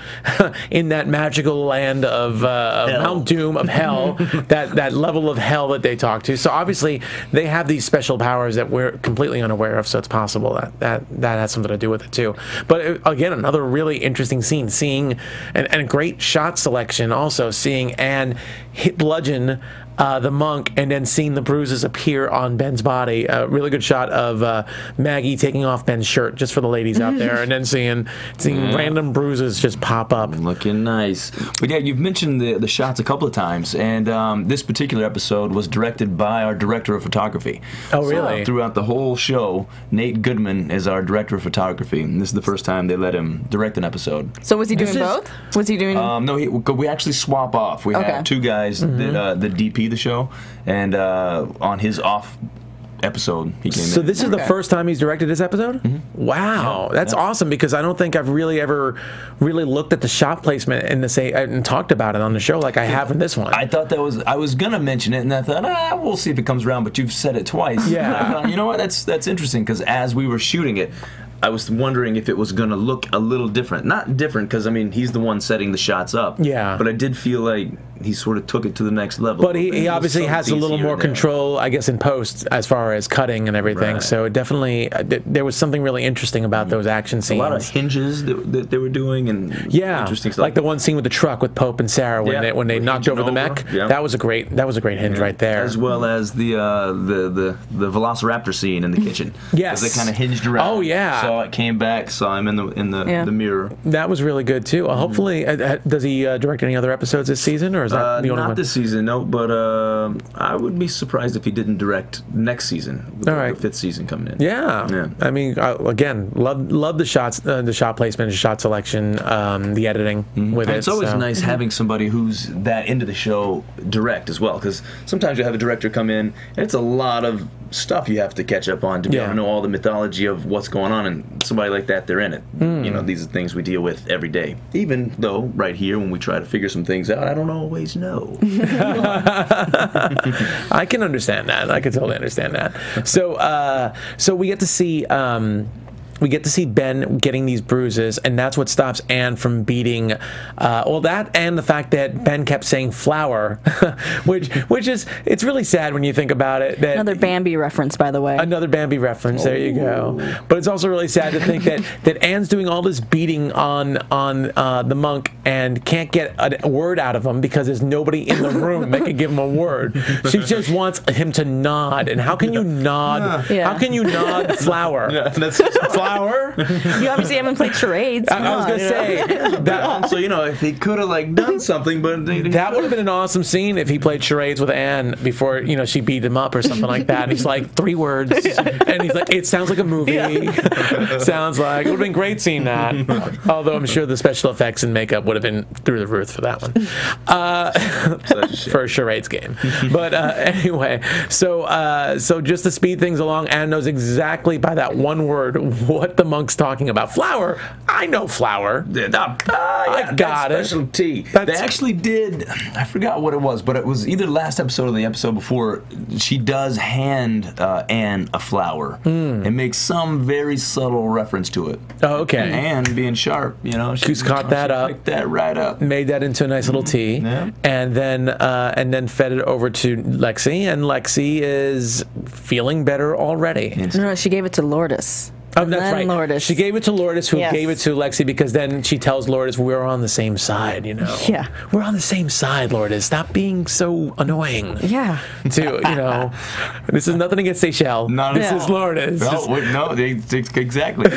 Speaker 4: in that magical land of Mount Doom, of hell, that level of hell that they talk to. So obviously they have these special powers that we're completely unaware of, so it's possible that has something to do with it too. But again, another really interesting scene, seeing and a great shot selection also, seeing Anne hit bludgeon the monk and then seeing the bruises appear on Ben's body. A really good shot of Maggie taking off Ben's shirt, just for the ladies out there, and then seeing random bruises just pop up.
Speaker 6: Looking nice. But yeah, you've mentioned the shots a couple of times, and this particular episode was directed by our director of photography.
Speaker 4: Oh, really?
Speaker 6: So, throughout the whole show, Nate Goodman is our director of photography, and this is the first time they let him direct an episode.
Speaker 5: So was he doing both? Was he doing...
Speaker 6: No, we actually swap off. We have two guys that DP the show, and on his off episode he came in.
Speaker 4: So this is the first time he's directed this episode? Wow, that's awesome, because I don't think I've really ever looked at the shot placement and talked about it on the show like I have in this one.
Speaker 6: I thought I was gonna mention it, and I thought, we'll see if it comes around, but you've said it twice.
Speaker 4: Yeah.
Speaker 6: I thought, you know what, that's interesting, because as we were shooting it, I was wondering if it was going to look a little different. Not different, because, I mean, he's the one setting the shots up.
Speaker 4: Yeah.
Speaker 6: But I did feel like he sort of took it to the next level.
Speaker 4: But he obviously has a little more control, I guess, in post as far as cutting and everything. Right. So it definitely, there was something really interesting about those action scenes.
Speaker 6: A lot of hinges that they were doing, and interesting stuff.
Speaker 4: Like the one scene with the truck with Pope and Sarah when they knocked over the mech. Yeah. That was a great hinge right there.
Speaker 6: As well as the Velociraptor scene in the kitchen.
Speaker 4: Yes.
Speaker 6: They kind of hinged around.
Speaker 4: Oh yeah.
Speaker 6: So it came back, saw him in the mirror.
Speaker 4: That was really good too. Hopefully, does he direct any other episodes this season, or is that the only one?
Speaker 6: Not this season, no. But I would be surprised if he didn't direct next season.
Speaker 4: All right.
Speaker 6: The 5th season coming in.
Speaker 4: Yeah. I mean, again, love the shots, the shot placement, the shot selection, the editing with it.
Speaker 6: It's always nice having somebody who's that into the show direct as well, because sometimes you have a director come in and it's a lot of stuff you have to catch up on to be able to know all the mythology of what's going on, and somebody like that, they're in it. You know, these are things we deal with every day, even though right here when we try to figure some things out, I don't always know.
Speaker 4: I can understand that. I can totally understand that. So we get to see Ben getting these bruises, and that's what stops Anne from beating. That and the fact that Ben kept saying flower, which is, it's really sad when you think about it. That
Speaker 5: another Bambi reference, by the way.
Speaker 4: Another Bambi reference. There you go. But it's also really sad to think that Anne's doing all this beating on the monk and can't get a word out of him because there's nobody in the room that can give him a word. She just wants him to nod. And how can you nod? How can you nod flower?
Speaker 6: That's flower.
Speaker 4: Flower.
Speaker 5: You obviously haven't played charades.
Speaker 4: I was gonna say that.
Speaker 6: So if he could have done something, but
Speaker 4: That would have been an awesome scene if he played charades with Anne before she beat him up or something like that. And he's like 3 words, and he's like, it sounds like a movie. Sounds like it would have been great seeing that. Although I'm sure the special effects and makeup would have been through the roof for that one. For a charades game. But anyway, so just to speed things along, Anne knows exactly by that one word what the monk's talking about. Flour. I know flour. I got it.
Speaker 6: Special tea. They actually did. I forgot what it was, but it was either last episode or the episode before. She does hand Anne a flower and makes some very subtle reference to it.
Speaker 4: Oh, okay.
Speaker 6: And Anne, being sharp,
Speaker 4: she's caught that up.
Speaker 6: Picked that right up.
Speaker 4: Made that into a nice little tea, and then fed it over to Lexi, and Lexi is feeling better already.
Speaker 5: No, she gave it to Lourdes.
Speaker 4: Oh, that's right.
Speaker 5: Lourdes.
Speaker 4: She gave it to Lourdes, who gave it to Lexi, because then she tells Lourdes, we're on the same side,
Speaker 5: Yeah.
Speaker 4: We're on the same side, Lourdes. Stop being so annoying.
Speaker 5: Yeah.
Speaker 4: This is nothing against Seychelles. This is Lourdes.
Speaker 6: Exactly.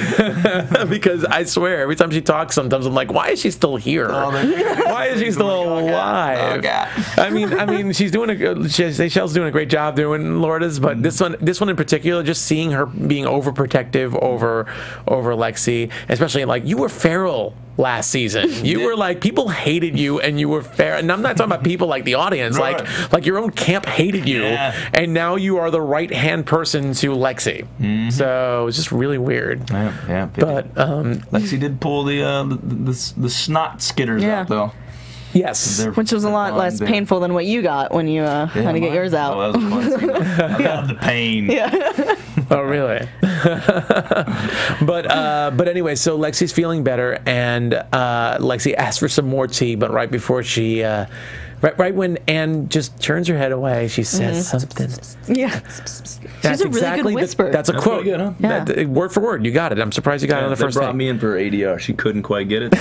Speaker 4: Because I swear, every time she talks, sometimes I'm like, why is she still here? Why is she still alive?
Speaker 6: Oh, God.
Speaker 4: I mean, Seychelles doing a great job doing Lourdes, but this one in particular, just seeing her being overprotective over Lexi, especially you were feral last season. You were people hated you, and you were feral. And I'm not talking about people like the audience, like your own camp hated you, and now you are the right hand person to Lexi. So it's just really weird.
Speaker 6: Yeah.
Speaker 4: But
Speaker 6: Lexi did pull the snot skitters out though.
Speaker 4: Yes.
Speaker 5: Which was a lot less painful than what you got when you had to get yours out.
Speaker 6: Oh, that was a fun scene. I love the pain.
Speaker 5: Yeah.
Speaker 4: Oh, really? But anyway, so Lexi's feeling better, and Lexi asks for some more tea, but right before she... Right when Anne just turns her head away, she says something.
Speaker 5: Yeah. She's a really good whisper.
Speaker 4: That's a quote.
Speaker 6: Good, huh?
Speaker 4: Yeah. Word for word. You got it. I'm surprised you got it on the first
Speaker 6: They brought
Speaker 4: take.
Speaker 6: me in for ADR. She couldn't quite get it.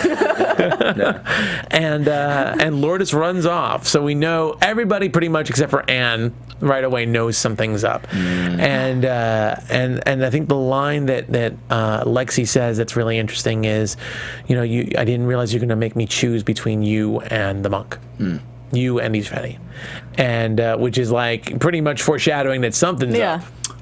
Speaker 4: And Lourdes runs off. So we know everybody pretty much except for Anne right away knows something's up. And I think the line that Lexi says that's really interesting is, I didn't realize you're going to make me choose between you and the monk. You and Ishveni, and which is pretty much foreshadowing that something's up.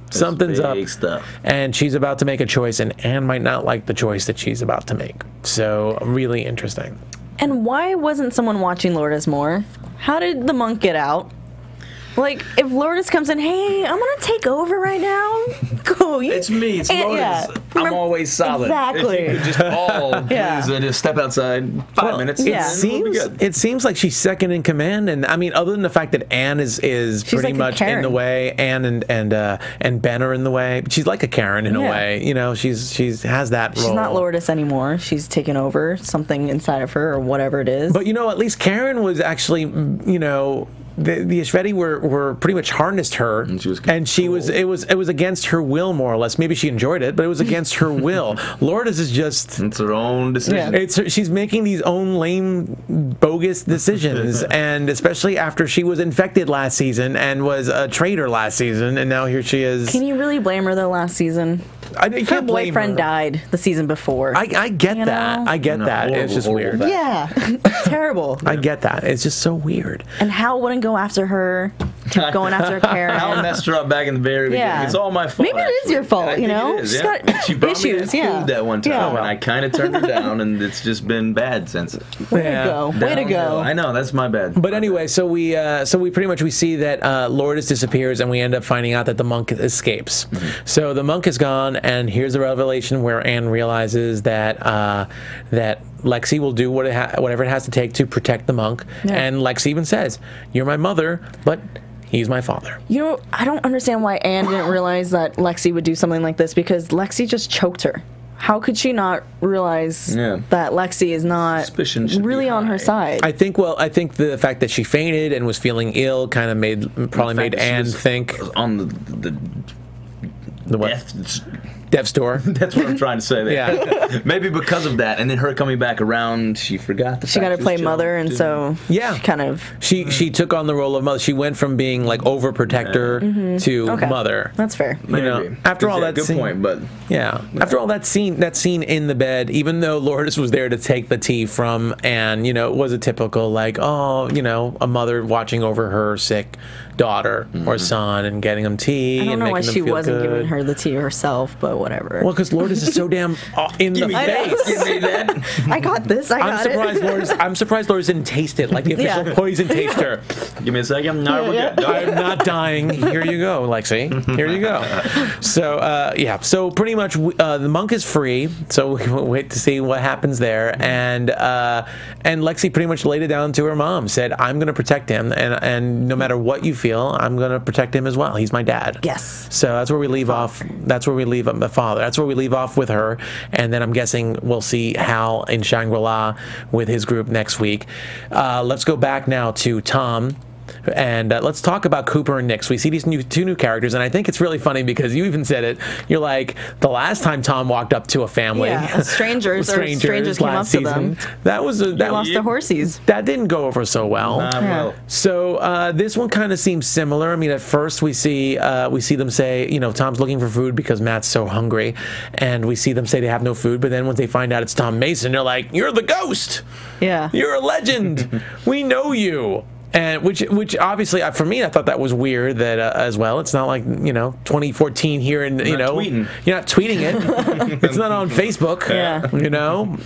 Speaker 4: Something's up.
Speaker 6: Stuff.
Speaker 4: And she's about to make a choice, and Anne might not like the choice that she's about to make. So really interesting.
Speaker 5: And why wasn't someone watching Lourdes more? How did the monk get out? If Lourdes comes in, hey, I'm going to take over right now. Go.
Speaker 6: It's me. It's Lourdes.
Speaker 5: Yeah.
Speaker 6: I'm always solid.
Speaker 5: Exactly.
Speaker 6: If you could just all just step outside 5 minutes.
Speaker 4: It seems like she's second in command, and I mean, other than the fact that Anne is pretty much in the way, Anne and Ben are in the way. She's like a Karen in a way. She's has that role.
Speaker 5: She's not Lourdes anymore. She's taken over something inside of her or whatever it is.
Speaker 4: But at least Karen was actually, the Ishvedi were pretty much harnessed her, and she was it was against her will, more or less. Maybe she enjoyed it, but it was against her will. Lourdes is just
Speaker 6: it's her own decision.
Speaker 4: She's making these own lame, bogus decisions, and especially after she was infected last season and was a traitor last season, and now here she is.
Speaker 5: Can you really blame her though? Last season, her boyfriend died the season before.
Speaker 4: I get that. I get that. It's just weird.
Speaker 5: Yeah, terrible.
Speaker 4: I get that. It's just so weird.
Speaker 5: And Hal wouldn't go after her. Kept going after Karen.
Speaker 6: Hal messed her up back in the very beginning. It's all my fault.
Speaker 5: Maybe it is your fault. She's got
Speaker 6: she brought
Speaker 5: issues.
Speaker 6: Me that food that one time, and I kind of turned her down, and it's just been bad since.
Speaker 5: Way to go! Way to go!
Speaker 6: I know that's my bad.
Speaker 4: But anyway, so we pretty much see that Lourdes disappears, and we end up finding out that the monk escapes. So the monk is gone, and here's the revelation where Anne realizes that that Lexi will do whatever it has to take to protect the monk, and Lexi even says, "You're my mother, but he's my father."
Speaker 5: I don't understand why Anne didn't realize that Lexi would do something like this, because Lexi just choked her. How could she not realize that Lexi is not really on her side?
Speaker 4: I think the fact that she fainted and was feeling ill kind of made Anne think
Speaker 6: on the what?
Speaker 4: Death's Door.
Speaker 6: That's what I'm trying to say there.
Speaker 4: Yeah.
Speaker 6: Maybe because of that, and then her coming back around, she forgot the
Speaker 5: She got to play mother, and so
Speaker 4: Yeah.
Speaker 5: she kind of...
Speaker 4: She took on the role of mother. She went from being like overprotector to
Speaker 5: Okay.
Speaker 4: mother.
Speaker 5: That's fair.
Speaker 4: You know, after all that
Speaker 6: good
Speaker 4: scene,
Speaker 6: point, but
Speaker 4: yeah. After all that scene in the bed, even though Lourdes was there to take the tea from Anne, you know, it was a typical like, oh, you know, a mother watching over her sick daughter or son and getting them tea.
Speaker 5: I don't
Speaker 4: and
Speaker 5: know why
Speaker 4: making them
Speaker 5: she
Speaker 4: feel
Speaker 5: wasn't
Speaker 4: good.
Speaker 5: giving her the tea herself, but whatever.
Speaker 4: Well, because Lourdes is so damn in the face.
Speaker 6: Give me that.
Speaker 5: I got this. I got
Speaker 4: I'm surprised Lourdes didn't taste it like the official
Speaker 5: Yeah.
Speaker 4: poison taster.
Speaker 6: Give me a second. No, we're good.
Speaker 4: I'm not dying. Here you go, Lexi. Here you go. So, yeah. So pretty much the monk is free. So we'll wait to see what happens there. And Lexi pretty much laid it down to her mom. Said, I'm going to protect him. And no matter what you feel, I'm going to protect him as well. He's my dad.
Speaker 5: Yes.
Speaker 4: So that's where we leave off. That's where we leave the father. That's where we leave off with her. And then I'm guessing we'll see Hal in Shangri-La with his group next week. Let's go back now to Tom. And let's talk about Cooper and Nick. So we see these two new characters, and I think it's really funny because you even said it. You're like, the last time Tom walked up to a family,
Speaker 5: strangers came up
Speaker 4: last
Speaker 5: to them.
Speaker 4: That was
Speaker 5: They lost their horsies.
Speaker 4: That didn't go over so well.
Speaker 6: Well,
Speaker 4: So this one kind of seems similar. I mean, at first we see them say, you know, Tom's looking for food because Matt's so hungry, and we see them say they have no food. But then when they find out it's Tom Mason, they're like, "You're the ghost.
Speaker 5: Yeah.
Speaker 4: You're a legend. We know you." And which obviously for me, I thought that was weird that as well. It's not like, you know, 2014 here, and you know,
Speaker 6: tweeting.
Speaker 4: you're not tweeting it. It's not on Facebook.
Speaker 5: Yeah.
Speaker 4: You know.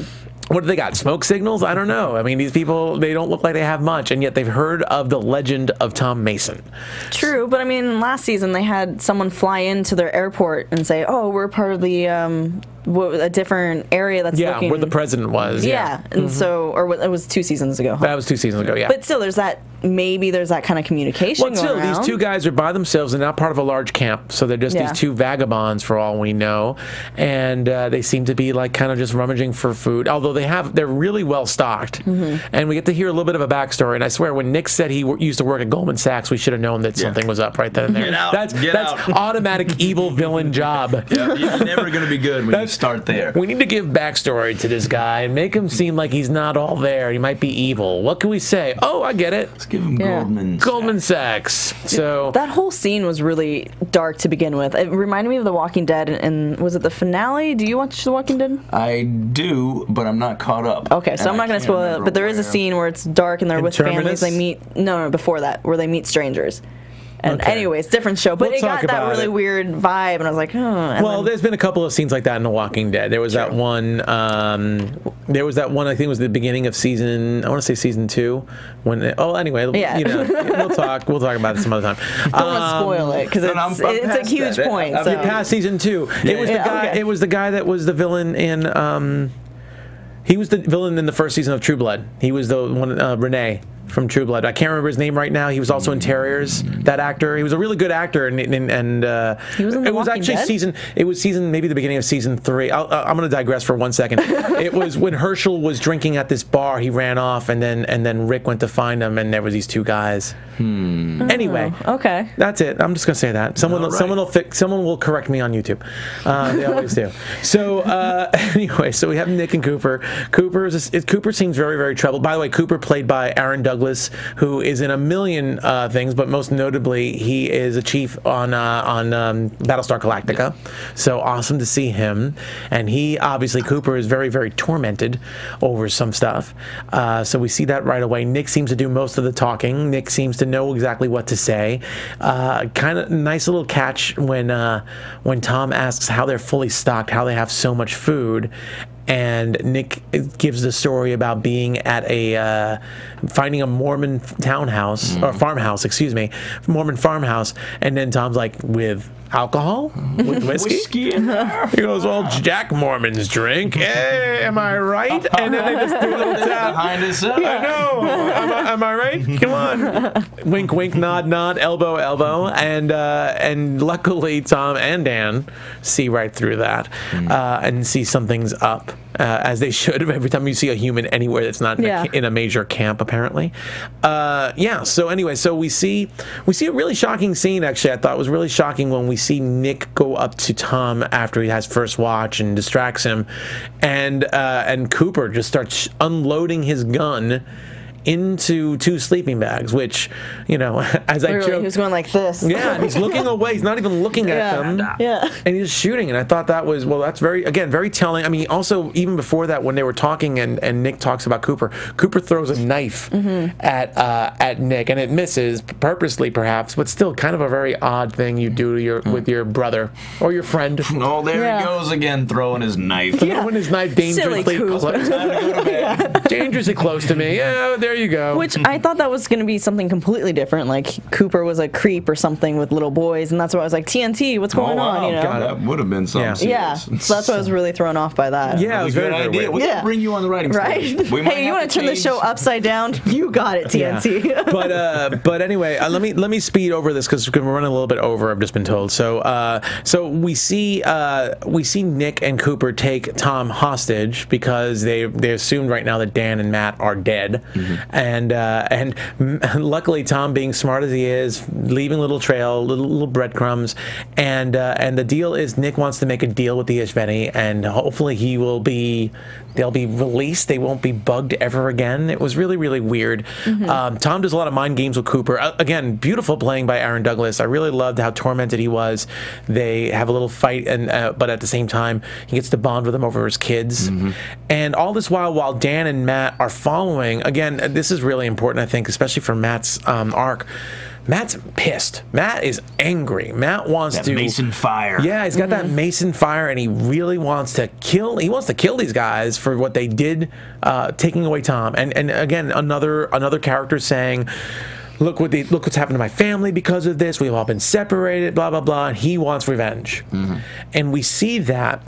Speaker 4: What do they got? Smoke signals? I don't know. I mean, these people, they don't look like they have much, and yet they've heard of the legend of Tom Mason.
Speaker 5: True, but I mean, last season they had someone fly into their airport and say, "Oh, we're part of the a different area that's looking."
Speaker 4: Where the president was.
Speaker 5: Yeah, and so, or it was 2 seasons ago. Huh?
Speaker 4: That was 2 seasons ago. Yeah.
Speaker 5: But still, there's that kind of communication.
Speaker 4: Well, still,
Speaker 5: going around.
Speaker 4: these two guys are by themselves and not part of a large camp, so they're just these two vagabonds for all we know, and they seem to be like kind of just rummaging for food. Although they're really well stocked, and we get to hear a little bit of a backstory. And I swear, when Nick said he used to work at Goldman Sachs, we should have known that something was up right then and there.
Speaker 6: Get out.
Speaker 4: That's automatic evil villain job.
Speaker 6: Yeah, you're never going to be good when you start there.
Speaker 4: We need to give backstory to this guy and make him seem like he's not all there. He might be evil. What can we say? Oh, I get it.
Speaker 6: Let's give him Goldman
Speaker 4: Sachs. So
Speaker 5: that whole scene was really dark to begin with. It reminded me of The Walking Dead, and was it the finale? Do you watch The Walking Dead?
Speaker 6: I do, but I'm not caught up.
Speaker 5: Okay, so I'm not going to spoil it, but there is a scene where it's dark and they're with families. They meet before that, where they meet strangers. And anyways, different show, but it got that really weird vibe, and I was like, oh.
Speaker 4: Well, there's been a couple of scenes like that in The Walking Dead. There was that one. There was that one. I think it was the beginning of season. I want to say season 2. Anyway, you know, we'll talk about it some other time.
Speaker 5: Don't want to spoil it because it's a huge point. So.
Speaker 4: Past season 2, it was the guy. Okay. It was the guy that was the villain in. He was the villain in the first season of True Blood. He was the one, Renee from True Blood. I can't remember his name right now. He was also in Terriers. That actor. He was a really good actor, and
Speaker 5: he was in The Walking Dead?
Speaker 4: It was maybe the beginning of season 3. I'm going to digress for 1 second. It was when Herschel was drinking at this bar. He ran off, and then Rick went to find him, and there was these two guys. Anyway,
Speaker 5: okay,
Speaker 4: that's it. I'm just going to say that someone will correct me on YouTube. They always do. So anyway, so we have Nick and Cooper. Cooper seems very, very troubled. By the way, Cooper played by Aaron Douglas, who is in a million things, but most notably, he is a chief on Battlestar Galactica. So awesome to see him. And Cooper is very, very tormented over some stuff. So we see that right away. Nick seems to do most of the talking. Nick seems to know exactly what to say. Kind of nice little catch when Tom asks how they're fully stocked, how they have so much food. And Nick gives the story about being at finding a Mormon townhouse, or farmhouse, Mormon farmhouse. And then Tom's like, with alcohol? With whiskey in there? He goes, well, Jack Mormons drink. Hey, am I right? And then they just do a little tap.
Speaker 6: Behind his
Speaker 4: I know. Am I right? Come on. Wink, wink, nod, nod, elbow, elbow. And luckily, Tom and Dan see right through that and see something's up. as they should every time you see a human anywhere that's not in a major camp, apparently. So anyway, so we see a really shocking scene. Actually, I thought it was really shocking when we see Nick go up to Tom after he has first watch and distracts him, and Cooper just starts unloading his gun into 2 sleeping bags, which, as I joked,
Speaker 5: he was going like this.
Speaker 4: Yeah, and he's looking away. He's not even looking at them.
Speaker 5: Yeah. And
Speaker 4: he's shooting. And I thought that was, that's very telling. I mean, also, even before that, when they were talking and Nick talks about Cooper throws a knife at Nick, and it misses, purposely perhaps, but still kind of a very odd thing you do to with your brother or your friend.
Speaker 6: Oh, there he goes again, throwing his knife.
Speaker 4: Throwing his knife dangerously close. Dangerously close to me. Yeah, there you go.
Speaker 5: Which I thought that was going to be something completely different. Like Cooper was a creep or something with little boys, and that's why I was like, TNT, what's going on?
Speaker 6: God, that would have been something.
Speaker 5: Yeah. So that's why I was really thrown off by that.
Speaker 4: Yeah, it was a good idea.
Speaker 6: We got to bring you on the writing stage.
Speaker 5: Hey, you want to turn the show upside down? You got it, TNT.
Speaker 4: Yeah. But anyway, let me speed over this because we're running a little bit over. I've just been told. So we see Nick and Cooper take Tom hostage because they assumed right now that Dan and Matt are dead, and luckily Tom, being smart as he is, leaving little trail, little breadcrumbs, and the deal is Nick wants to make a deal with the Ishveni, and hopefully they'll be released. They won't be bugged ever again. It was really, really weird. Tom does a lot of mind games with Cooper. Again, beautiful playing by Aaron Douglas. I really loved how tormented he was. They have a little fight, but at the same time, he gets to bond with him over his kids. And all this while Dan and Matt are following, again, this is really important, I think, especially for Matt's arc. Matt's pissed. Matt is angry. Matt wants
Speaker 6: that Mason fire.
Speaker 4: Yeah, he's got that Mason fire, and he really wants to kill. He wants to kill these guys for what they did, taking away Tom. And again, another character saying, Look what's happened to my family because of this. We've all been separated. Blah blah blah. And he wants revenge. And we see that.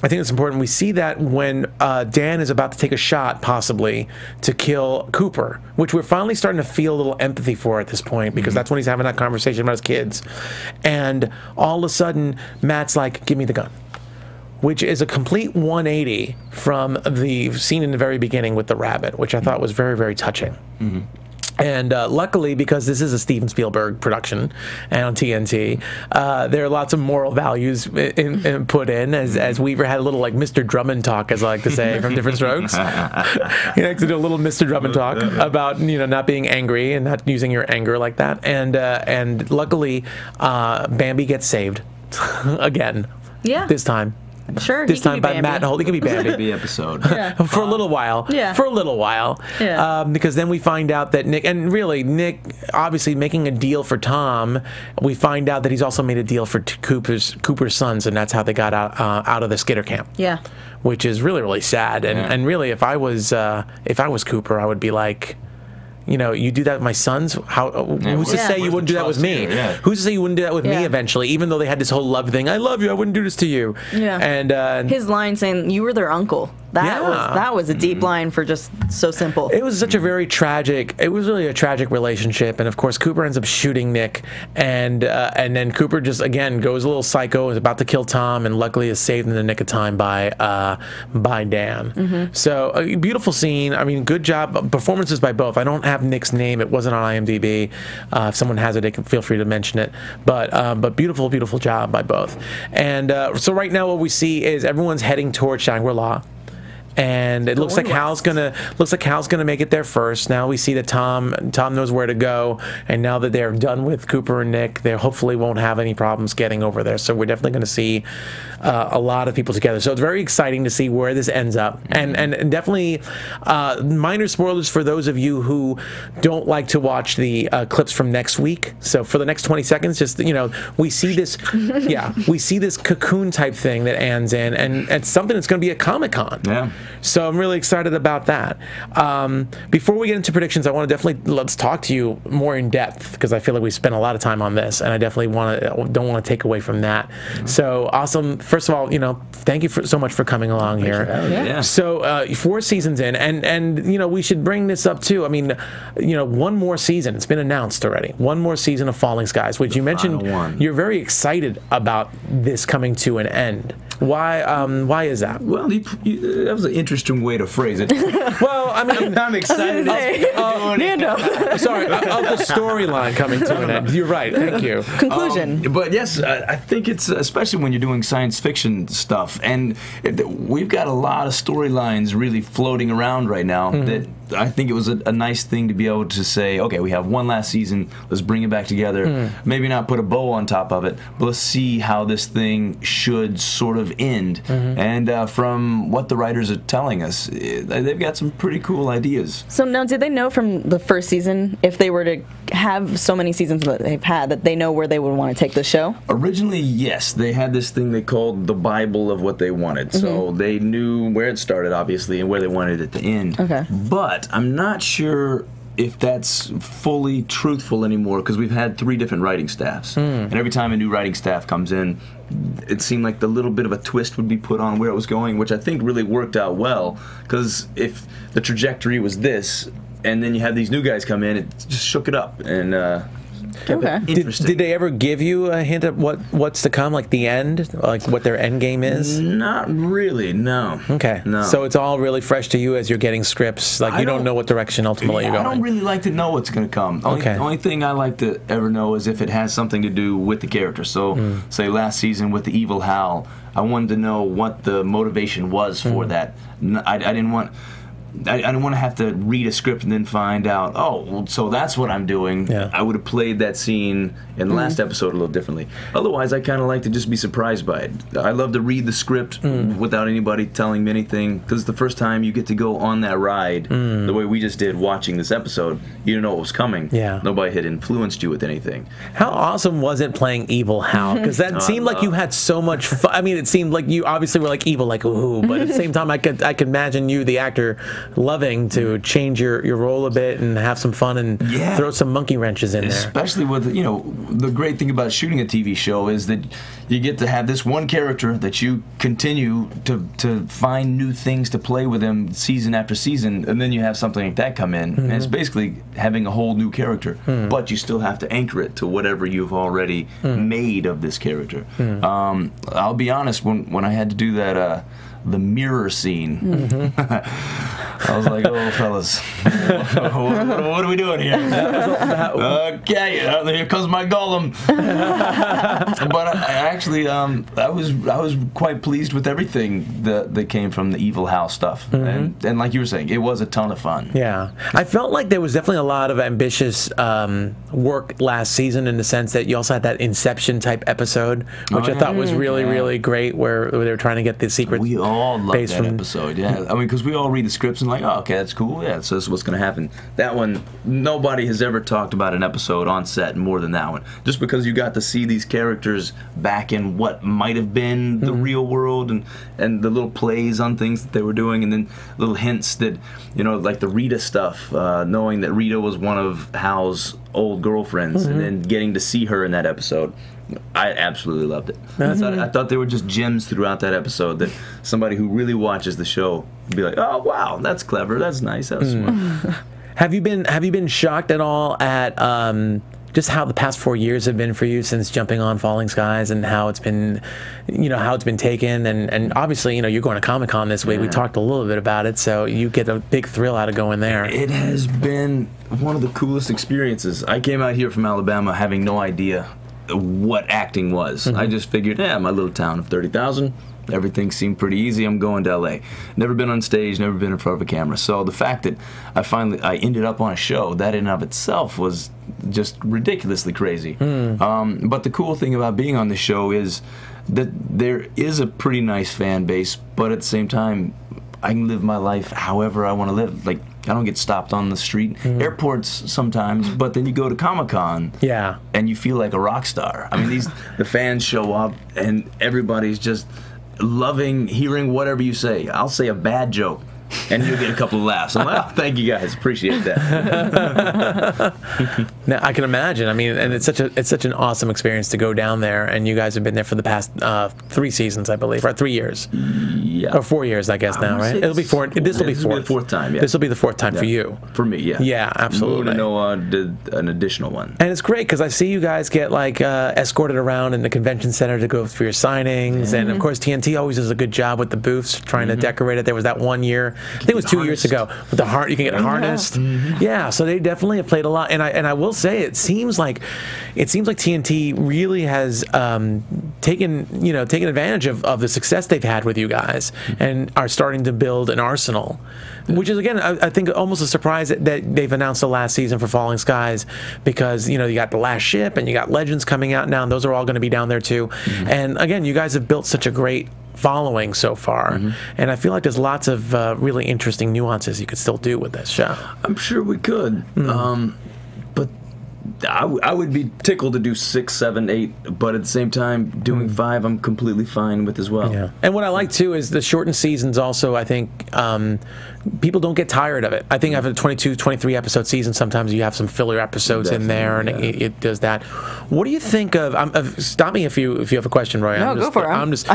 Speaker 4: I think it's important. We see that when Dan is about to take a shot, possibly, to kill Cooper, which we're finally starting to feel a little empathy for at this point, because that's when he's having that conversation about his kids. And all of a sudden, Matt's like, give me the gun, which is a complete 180 from the scene in the very beginning with the rabbit, which I thought was very, very touching. And luckily, because this is a Steven Spielberg production and on TNT, there are lots of moral values put in, as Weaver had a little like Mr. Drummond talk, as I like to say, from Different Strokes. He likes to do a little Mr. Drummond talk about not being angry and not using your anger like that. And luckily, Bambi gets saved again.
Speaker 5: Yeah.
Speaker 4: This time.
Speaker 5: Sure,
Speaker 4: this time by Matt Holt. He can be Bambi.
Speaker 6: Bambi episode.
Speaker 4: For a little while.
Speaker 5: Yeah.
Speaker 4: For a little while.
Speaker 5: Yeah.
Speaker 4: Because then we find out that Nick, obviously making a deal for Tom, we find out that he's also made a deal for Cooper's sons, and that's how they got out of the Skitter camp.
Speaker 5: Yeah.
Speaker 4: Which is really, really sad. And really, if I was Cooper, I would be like, you do that with my sons? Who's to say you wouldn't do that with me? Who's to say you wouldn't do that with me eventually? Even though they had this whole love thing. I love you. I wouldn't do this to you. Yeah. And
Speaker 5: his line saying, you were their uncle. That was a deep line for just so simple.
Speaker 4: It was such a very tragic. It was really a tragic relationship, and of course Cooper ends up shooting Nick, and then Cooper just again goes a little psycho, is about to kill Tom, and luckily is saved in the nick of time by Dan. So a beautiful scene. I mean, good job performances by both. I don't have Nick's name. It wasn't on IMDb. If someone has it, they can feel free to mention it. But beautiful, beautiful job by both. And so right now what we see is everyone's heading towards Shangri-La. And it looks like Hal's gonna make it there first. Now we see that Tom knows where to go, and now that they're done with Cooper and Nick, they hopefully won't have any problems getting over there. So we're definitely going to see a lot of people together. So it's very exciting to see where this ends up, and definitely minor spoilers for those of you who don't like to watch the clips from next week. So for the next 20 seconds, just we see this, we see this cocoon type thing that Anne's in, and it's something that's going to be at Comic-Con. Yeah. So I'm really excited about that. Before we get into predictions, I want to let's talk to you more in depth, because I feel like we spent a lot of time on this, and I definitely don't want to take away from that. So awesome. First of all, thank you so much for coming along here.
Speaker 6: Yeah.
Speaker 4: So 4 seasons in, and we should bring this up too. I mean, one more season. It's been announced already. One more season of Falling Skies, which you mentioned you're very excited about this coming to an end. Why is that?
Speaker 6: Well, that was an interesting way to phrase it.
Speaker 4: Well, I mean,
Speaker 6: I'm excited.
Speaker 5: Nando.
Speaker 4: sorry, of the storyline coming to an end. You're right. Thank you.
Speaker 5: Conclusion.
Speaker 6: But yes, I think it's, especially when you're doing science fiction stuff, and we've got a lot of storylines really floating around right now that I think it was a nice thing to be able to say, okay, we have one last season, let's bring it back together, maybe not put a bow on top of it, but let's see how this thing should sort of end. And from what the writers are telling us, they've got some pretty cool ideas.
Speaker 5: So now, did they know from the first season, if they were to have so many seasons that they've had, that they know where they would want to take the show?
Speaker 6: Originally, yes. They had this thing they called the Bible of what they wanted. So they knew where it started, obviously, and where they wanted it to end.
Speaker 5: Okay.
Speaker 6: But I'm not sure if that's fully truthful anymore, because we've had 3 different writing staffs. And every time a new writing staff comes in, it seemed like the little bit of a twist would be put on where it was going, which I think really worked out well, because if the trajectory was this, and then you have these new guys come in, it just shook it up, and kept it interesting.
Speaker 4: Did they ever give you a hint at what's to come, like the end, like what their end game is?
Speaker 6: Not really, no.
Speaker 4: Okay.
Speaker 6: No.
Speaker 4: So it's all really fresh to you as you're getting scripts. Like you don't know what direction ultimately you're going.
Speaker 6: I don't really like to know what's going to come. The only thing I like to ever know is if it has something to do with the character. So, say last season with the evil Hal, I wanted to know what the motivation was for that. I didn't want to have to read a script and then find out, oh, well, so that's what I'm doing.
Speaker 4: Yeah.
Speaker 6: I would have played that scene in the last episode a little differently. Otherwise, I kind of like to just be surprised by it. I love to read the script without anybody telling me anything, because the first time you get to go on that ride, the way we just did watching this episode, you didn't know what was coming.
Speaker 4: Yeah.
Speaker 6: Nobody had influenced you with anything.
Speaker 4: How awesome was it playing evil Hal? Because that seemed like you had so much fun. I mean, it seemed like you obviously were like evil, like ooh, but at the same time, I could imagine you, the actor, loving to change your role a bit and have some fun and throw some monkey wrenches in there.
Speaker 6: Especially with, the great thing about shooting a TV show is that you get to have this one character that you continue to find new things to play with him season after season, and then you have something like that come in, and it's basically having a whole new character, but you still have to anchor it to whatever you've already made of this character. I'll be honest, when I had to do that the mirror scene, I was like, oh, fellas, what are we doing here? Okay, here comes my golem. But I actually, I was quite pleased with everything that came from the evil Hal stuff. And like you were saying, it was a ton of fun.
Speaker 4: Yeah. I felt like there was definitely a lot of ambitious work last season, in the sense that you also had that Inception type episode, which I thought was really, really great, where they were trying to get the secret.
Speaker 6: We all loved that episode, yeah. I mean, because we all read the scripts and like, oh, okay, that's cool. Yeah, so this is what's going to happen. That one, nobody has ever talked about an episode on set more than that one. Just because you got to see these characters back in what might have been the real world, and the little plays on things that they were doing, and then little hints that, like the Rita stuff, knowing that Rita was one of Hal's old girlfriends, and then getting to see her in that episode. I absolutely loved it. I thought there were just gems throughout that episode that somebody who really watches the show would be like, oh wow, that's clever, that's nice, that's smart.
Speaker 4: Have you been shocked at all at just how the past 4 years have been for you since jumping on Falling Skies, and how it's been, how it's been taken, and obviously, you're going to Comic-Con this week. We talked a little bit about it, so you get a big thrill out of going there.
Speaker 6: It has been one of the coolest experiences. I came out here from Alabama having no idea what acting was. I just figured, my little town of 30,000, everything seemed pretty easy. I'm going to LA. Never been on stage, never been in front of a camera. So the fact that I ended up on a show, that in and of itself was just ridiculously crazy. But the cool thing about being on the show is that there is a pretty nice fan base, but at the same time, I can live my life however I want to live. Like, I don't get stopped on the street. Airports sometimes, but then you go to Comic-Con, and you feel like a rock star. I mean, the fans show up, and everybody's just loving hearing whatever you say. I'll say a bad joke, and you'll get a couple of laughs. I'm like, oh, thank you guys, appreciate that.
Speaker 4: Now, I can imagine. I mean, and it's such an awesome experience to go down there, and you guys have been there for the past 3 seasons, I believe, or 3 years.
Speaker 6: Yeah.
Speaker 4: Or 4 years, I guess, now, right? It'll be four. This will be
Speaker 6: the fourth time, yeah.
Speaker 4: This will be the fourth time for you.
Speaker 6: For me, yeah.
Speaker 4: Yeah, absolutely.
Speaker 6: Moon and Noah did an additional one.
Speaker 4: And it's great because I see you guys get like escorted around in the convention center to go for your signings, and of course TNT always does a good job with the booths, trying to decorate it. There was that one year, I think it was 2 years ago, with the heart. You can get harnessed. Yeah, so they definitely have played a lot. And I will say, it seems like TNT really has taken advantage of the success they've had with you guys, and are starting to build an arsenal. Which is, again, I think almost a surprise that they've announced the last season for Falling Skies, because, you got The Last Ship and you got Legends coming out now, and those are all going to be down there too. And again, you guys have built such a great following so far, and I feel like there's lots of really interesting nuances you could still do with this show.
Speaker 6: I'm sure we could. But I would be tickled to do 6, 7, 8, but at the same time, doing 5, I'm completely fine with as well.
Speaker 4: Yeah. And what I like too is the shortened seasons also, I think, people don't get tired of it. I think after a 22, 23 episode season, sometimes you have some filler episodes in there, and it does that. What do you think of, stop me if you have a question, Roya.
Speaker 5: No, go for it.
Speaker 4: I'm just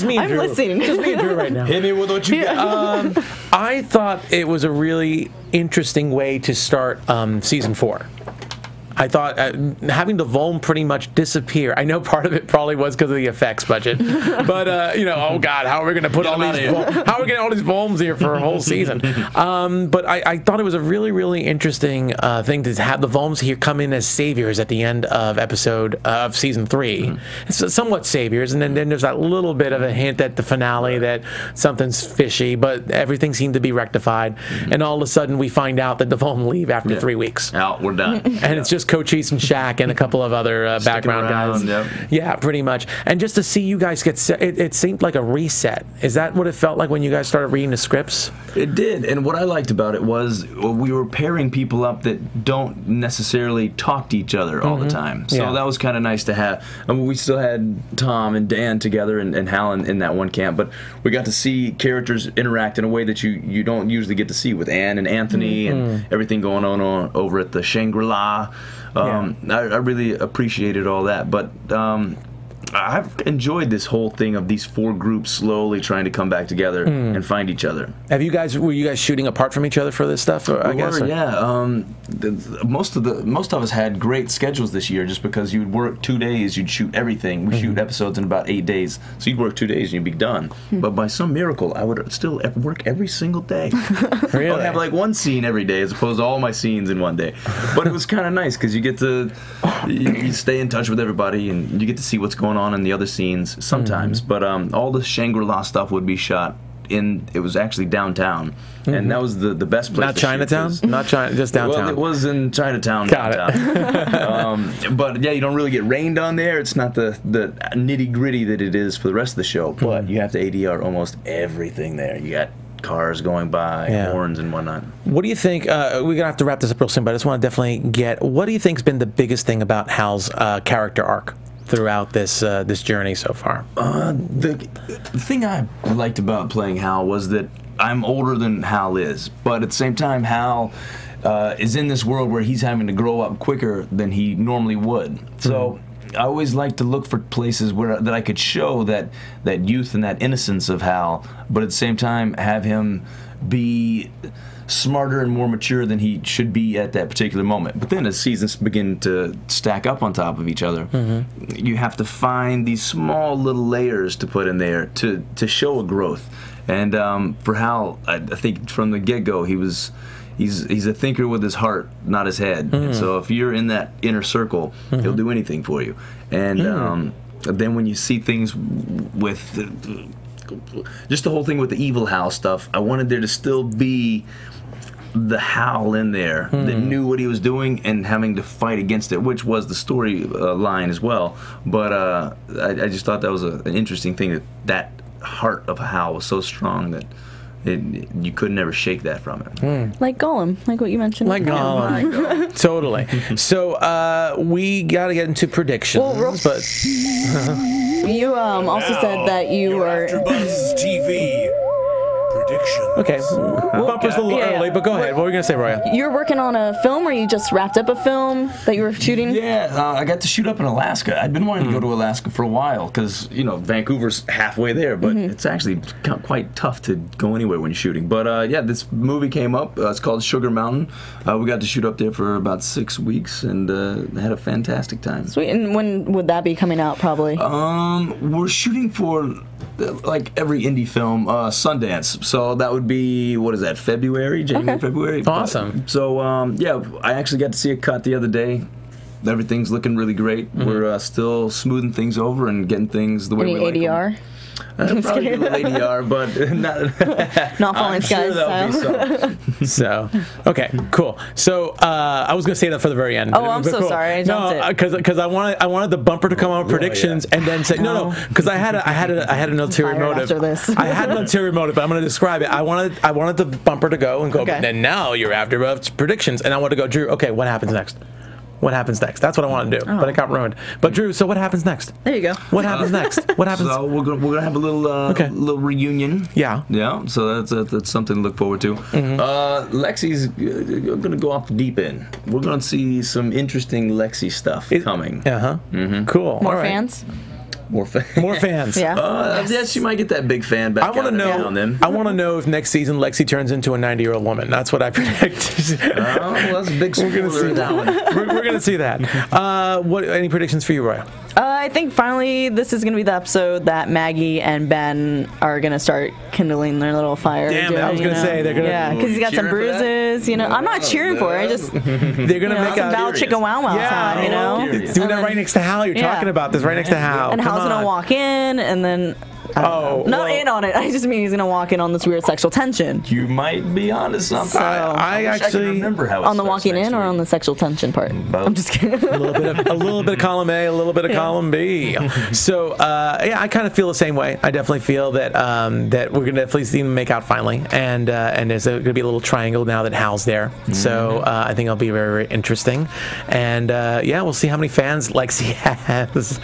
Speaker 4: me and Drew.
Speaker 5: listening.
Speaker 4: Just me and Drew right now.
Speaker 6: Hit me with what you got.
Speaker 4: I thought it was a really interesting way to start season 4. I thought having the Volm pretty much disappear. I know part of it probably was because of the effects budget, but oh God, how are we going to put all these? How are we getting all these Volms here for a whole season? But I thought it was a really, really interesting thing to have the Volms here come in as saviors at the end of season 3. It's somewhat saviors, and then there's that little bit of a hint at the finale that something's fishy, but everything seemed to be rectified, and all of a sudden we find out that the Volm leave after 3 weeks.
Speaker 6: Out, we're done,
Speaker 4: and it's just Cochise and Shaq and a couple of other background guys.
Speaker 6: Yep.
Speaker 4: Yeah, pretty much. And just to see you guys get it seemed like a reset. Is that what it felt like when you guys started reading the scripts?
Speaker 6: It did. And what I liked about it was we were pairing people up that don't necessarily talk to each other all the time. So that was kind of nice to have. I mean, we still had Tom and Dan together and Hal in that one camp, but we got to see characters interact in a way that you don't usually get to see, with Anne and Anthony and everything going on over at the Shangri-La. I really appreciated all that, but I've enjoyed this whole thing of these 4 groups slowly trying to come back together and find each other. Were you guys shooting apart from each other for this stuff? Most of us had great schedules this year, just because you'd work 2 days, you'd shoot everything. We shoot episodes in about 8 days, so you'd work 2 days and you'd be done. But by some miracle, I would still work every single day.
Speaker 4: Really?
Speaker 6: I'd have like one scene every day as opposed to all my scenes in one day. But it was kind of nice because you get to you stay in touch with everybody, and you get to see what's going on in the other scenes sometimes. But all the Shangri-La stuff would be shot it was actually downtown, and that was the best place.
Speaker 4: Not Chinatown? Not China, just downtown.
Speaker 6: Well, it was in Chinatown.
Speaker 4: Got it.
Speaker 6: But yeah, you don't really get rained on there. It's not the nitty-gritty that it is for the rest of the show, but you have to ADR almost everything there. You got cars going by, horns and whatnot. What
Speaker 4: do you think, we're going to have to wrap this up real soon, but I just want to definitely what do you think's been the biggest thing about Hal's character arc throughout this journey so far?
Speaker 6: The thing I liked about playing Hal was that I'm older than Hal is, but at the same time, Hal is in this world where he's having to grow up quicker than he normally would. So I always like to look for places that I could show that youth and that innocence of Hal, but at the same time have him be smarter and more mature than he should be at that particular moment. But then as seasons begin to stack up on top of each other, you have to find these small little layers to put in there to show a growth. And for Hal, I think from the get-go, he's a thinker with his heart, not his head. And so if you're in that inner circle, he'll do anything for you. And then when you see things with just the whole thing with the evil Hal stuff, I wanted there to still be the Hal in there that knew what he was doing and having to fight against it, which was the story line as well. But I just thought that was an interesting thing, that heart of Hal was so strong that you could never shake that from him.
Speaker 5: Like Gollum, like what you mentioned.
Speaker 4: Like Gollum. Totally. So we got to get into predictions, but
Speaker 5: you also said that you were
Speaker 1: AfterBuzz TV predictions.
Speaker 4: Okay, bumper's a little early, but go ahead. What were you gonna say, Roya?
Speaker 5: You're working on a film, or you just wrapped up a film that you were shooting?
Speaker 6: Yeah, I got to shoot up in Alaska. I'd been wanting to go to Alaska for a while because, you know, Vancouver's halfway there, but it's actually quite tough to go anywhere when you're shooting. But yeah, this movie came up. It's called Sugar Mountain. We got to shoot up there for about 6 weeks and had a fantastic time.
Speaker 5: Sweet. And when would that be coming out, probably?
Speaker 6: We're shooting for like every indie film, Sundance. So that would be, what is that, February? January, February?
Speaker 4: Awesome.
Speaker 6: So yeah, I actually got to see a cut the other day. Everything's looking really great. We're still smoothing things over and getting things the way we like them.
Speaker 5: ADR?
Speaker 6: Probably a little ADR, but
Speaker 5: not Falling Skies style.
Speaker 4: So, okay, cool. So, I was gonna say that for the very end.
Speaker 5: Oh, I'm so sorry. I jumped
Speaker 4: it. Because I wanted the bumper to come on with predictions and then say no, because I had an ulterior motive.
Speaker 5: After this.
Speaker 4: I had an ulterior motive, but I'm gonna describe it. I wanted the bumper to go and go.
Speaker 5: Okay.
Speaker 4: But then now you're after predictions, and I want to go, Drew. Okay, what happens next? What happens next? That's what I want to do, but it got ruined. But Drew, so what happens next?
Speaker 5: There you go.
Speaker 4: What happens next? What happens?
Speaker 6: So we're gonna have a little little reunion.
Speaker 4: Yeah.
Speaker 6: Yeah. So that's something to look forward to. Lexi's gonna go off the deep end. We're gonna see some interesting Lexi stuff coming.
Speaker 4: Cool.
Speaker 5: More
Speaker 4: All right.
Speaker 5: fans?
Speaker 6: More fans.
Speaker 4: More fans.
Speaker 6: Yeah, she might get that big fan back.
Speaker 4: I want to know. I want to know if next season Lexi turns into a 90-year-old woman. That's what I predict.
Speaker 6: Well, that's a big spoiler.
Speaker 4: We're gonna see that. We're gonna see that. What? Any predictions for you, Roya?
Speaker 5: I think finally this is going to be the episode that Maggie and Ben are going to start kindling their little fire.
Speaker 4: Damn it, I was going to say they're going to.
Speaker 5: Yeah, because he's got some bruises. You know, I'm not cheering for it. I just
Speaker 4: they're going to make
Speaker 5: some Val Chicka Wow Wow time. You know,
Speaker 4: doing that right next to Hal. You're talking about this right next to Hal.
Speaker 5: And Hal's going to walk in, and then. Not in on it. I just mean he's gonna walk in on this weird sexual tension.
Speaker 6: You might be onto something.
Speaker 5: So,
Speaker 6: I actually remember how
Speaker 5: on the walking in or on the sexual tension part.
Speaker 6: Both.
Speaker 5: I'm just kidding.
Speaker 4: a little bit of column A, a little bit of column B. So yeah, I kind of feel the same way. I definitely feel that that we're gonna definitely see them make out finally, and there's gonna be a little triangle now that Hal's there. So I think it'll be very, very interesting, and yeah, we'll see how many fans Lexi has.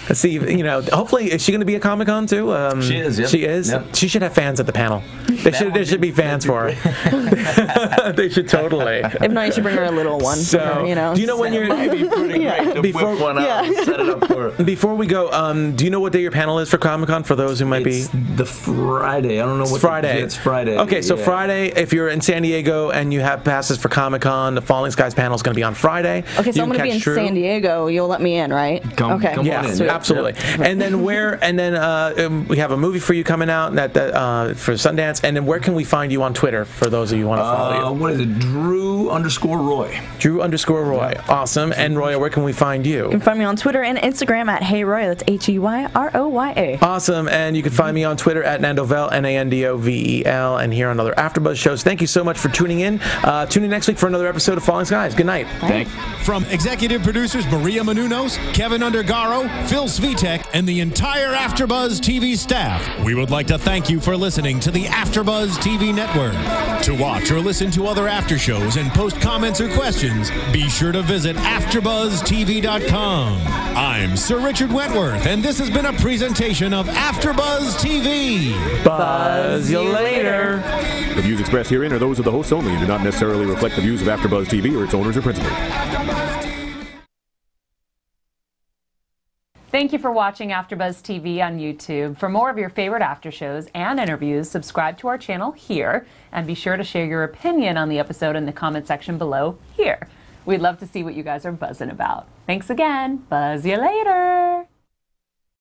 Speaker 4: Let's see, you know, hopefully is she gonna be at Comic-Con too?
Speaker 6: She is. Yep.
Speaker 4: She is.
Speaker 6: Yep.
Speaker 4: She should have fans at the panel. There should be fans for her. They should totally.
Speaker 5: If not, you should bring her a little one.
Speaker 4: So,
Speaker 5: you know,
Speaker 4: do you know when you're?
Speaker 6: Might be pretty great to
Speaker 4: Before-
Speaker 6: whip one out and set it up for her.
Speaker 4: Before we go, do you know what day your panel is for Comic-Con? For those who might
Speaker 6: It's the Friday. I don't know what.
Speaker 4: Friday.
Speaker 6: It's Friday.
Speaker 4: Okay, so
Speaker 6: yeah.
Speaker 4: Friday, if you're in San Diego and you have passes for Comic-Con, the Falling Skies panel is going to be on Friday.
Speaker 5: Okay, so
Speaker 4: You
Speaker 5: I'm going to
Speaker 4: can
Speaker 5: be in
Speaker 4: catch Drew.
Speaker 5: San Diego. You'll let me in, right?
Speaker 6: Come
Speaker 5: okay.
Speaker 6: on
Speaker 4: Yeah,
Speaker 6: in.
Speaker 5: Sweet.
Speaker 4: absolutely. And then we have a movie for you coming out for Sundance. And then where can we find you on Twitter for those of you who want to follow you?
Speaker 6: What is it? Drew_Roy.
Speaker 4: Drew_Roy. Awesome. And Roya, where can we find you?
Speaker 5: You can find me on Twitter and Instagram at HeyRoya. That's HeyRoya.
Speaker 4: Awesome. And you can find me on Twitter at Nando Vel, Nandovel, and here on other AfterBuzz shows. Thank you so much for tuning in. Tune in next week for another episode of Falling Skies. Good night.
Speaker 6: Thanks.
Speaker 3: From executive producers Maria Menounos, Kevin Undergaro, Phil Svitek, and the entire AfterBuzz TV staff, we would like to thank you for listening to the AfterBuzz TV network. To watch or listen to other after shows and post comments or questions, be sure to visit AfterBuzzTV.com. I'm Sir Richard Wentworth, and this has been a presentation of AfterBuzz TV.
Speaker 4: Buzz you later.
Speaker 7: The views expressed herein are those of the hosts only and do not necessarily reflect the views of AfterBuzz TV or its owners or principals.
Speaker 8: Thank you for watching AfterBuzz TV on YouTube. For more of your favorite after shows and interviews, subscribe to our channel here, and be sure to share your opinion on the episode in the comment section below here. We'd love to see what you guys are buzzing about. Thanks again. Buzz you later.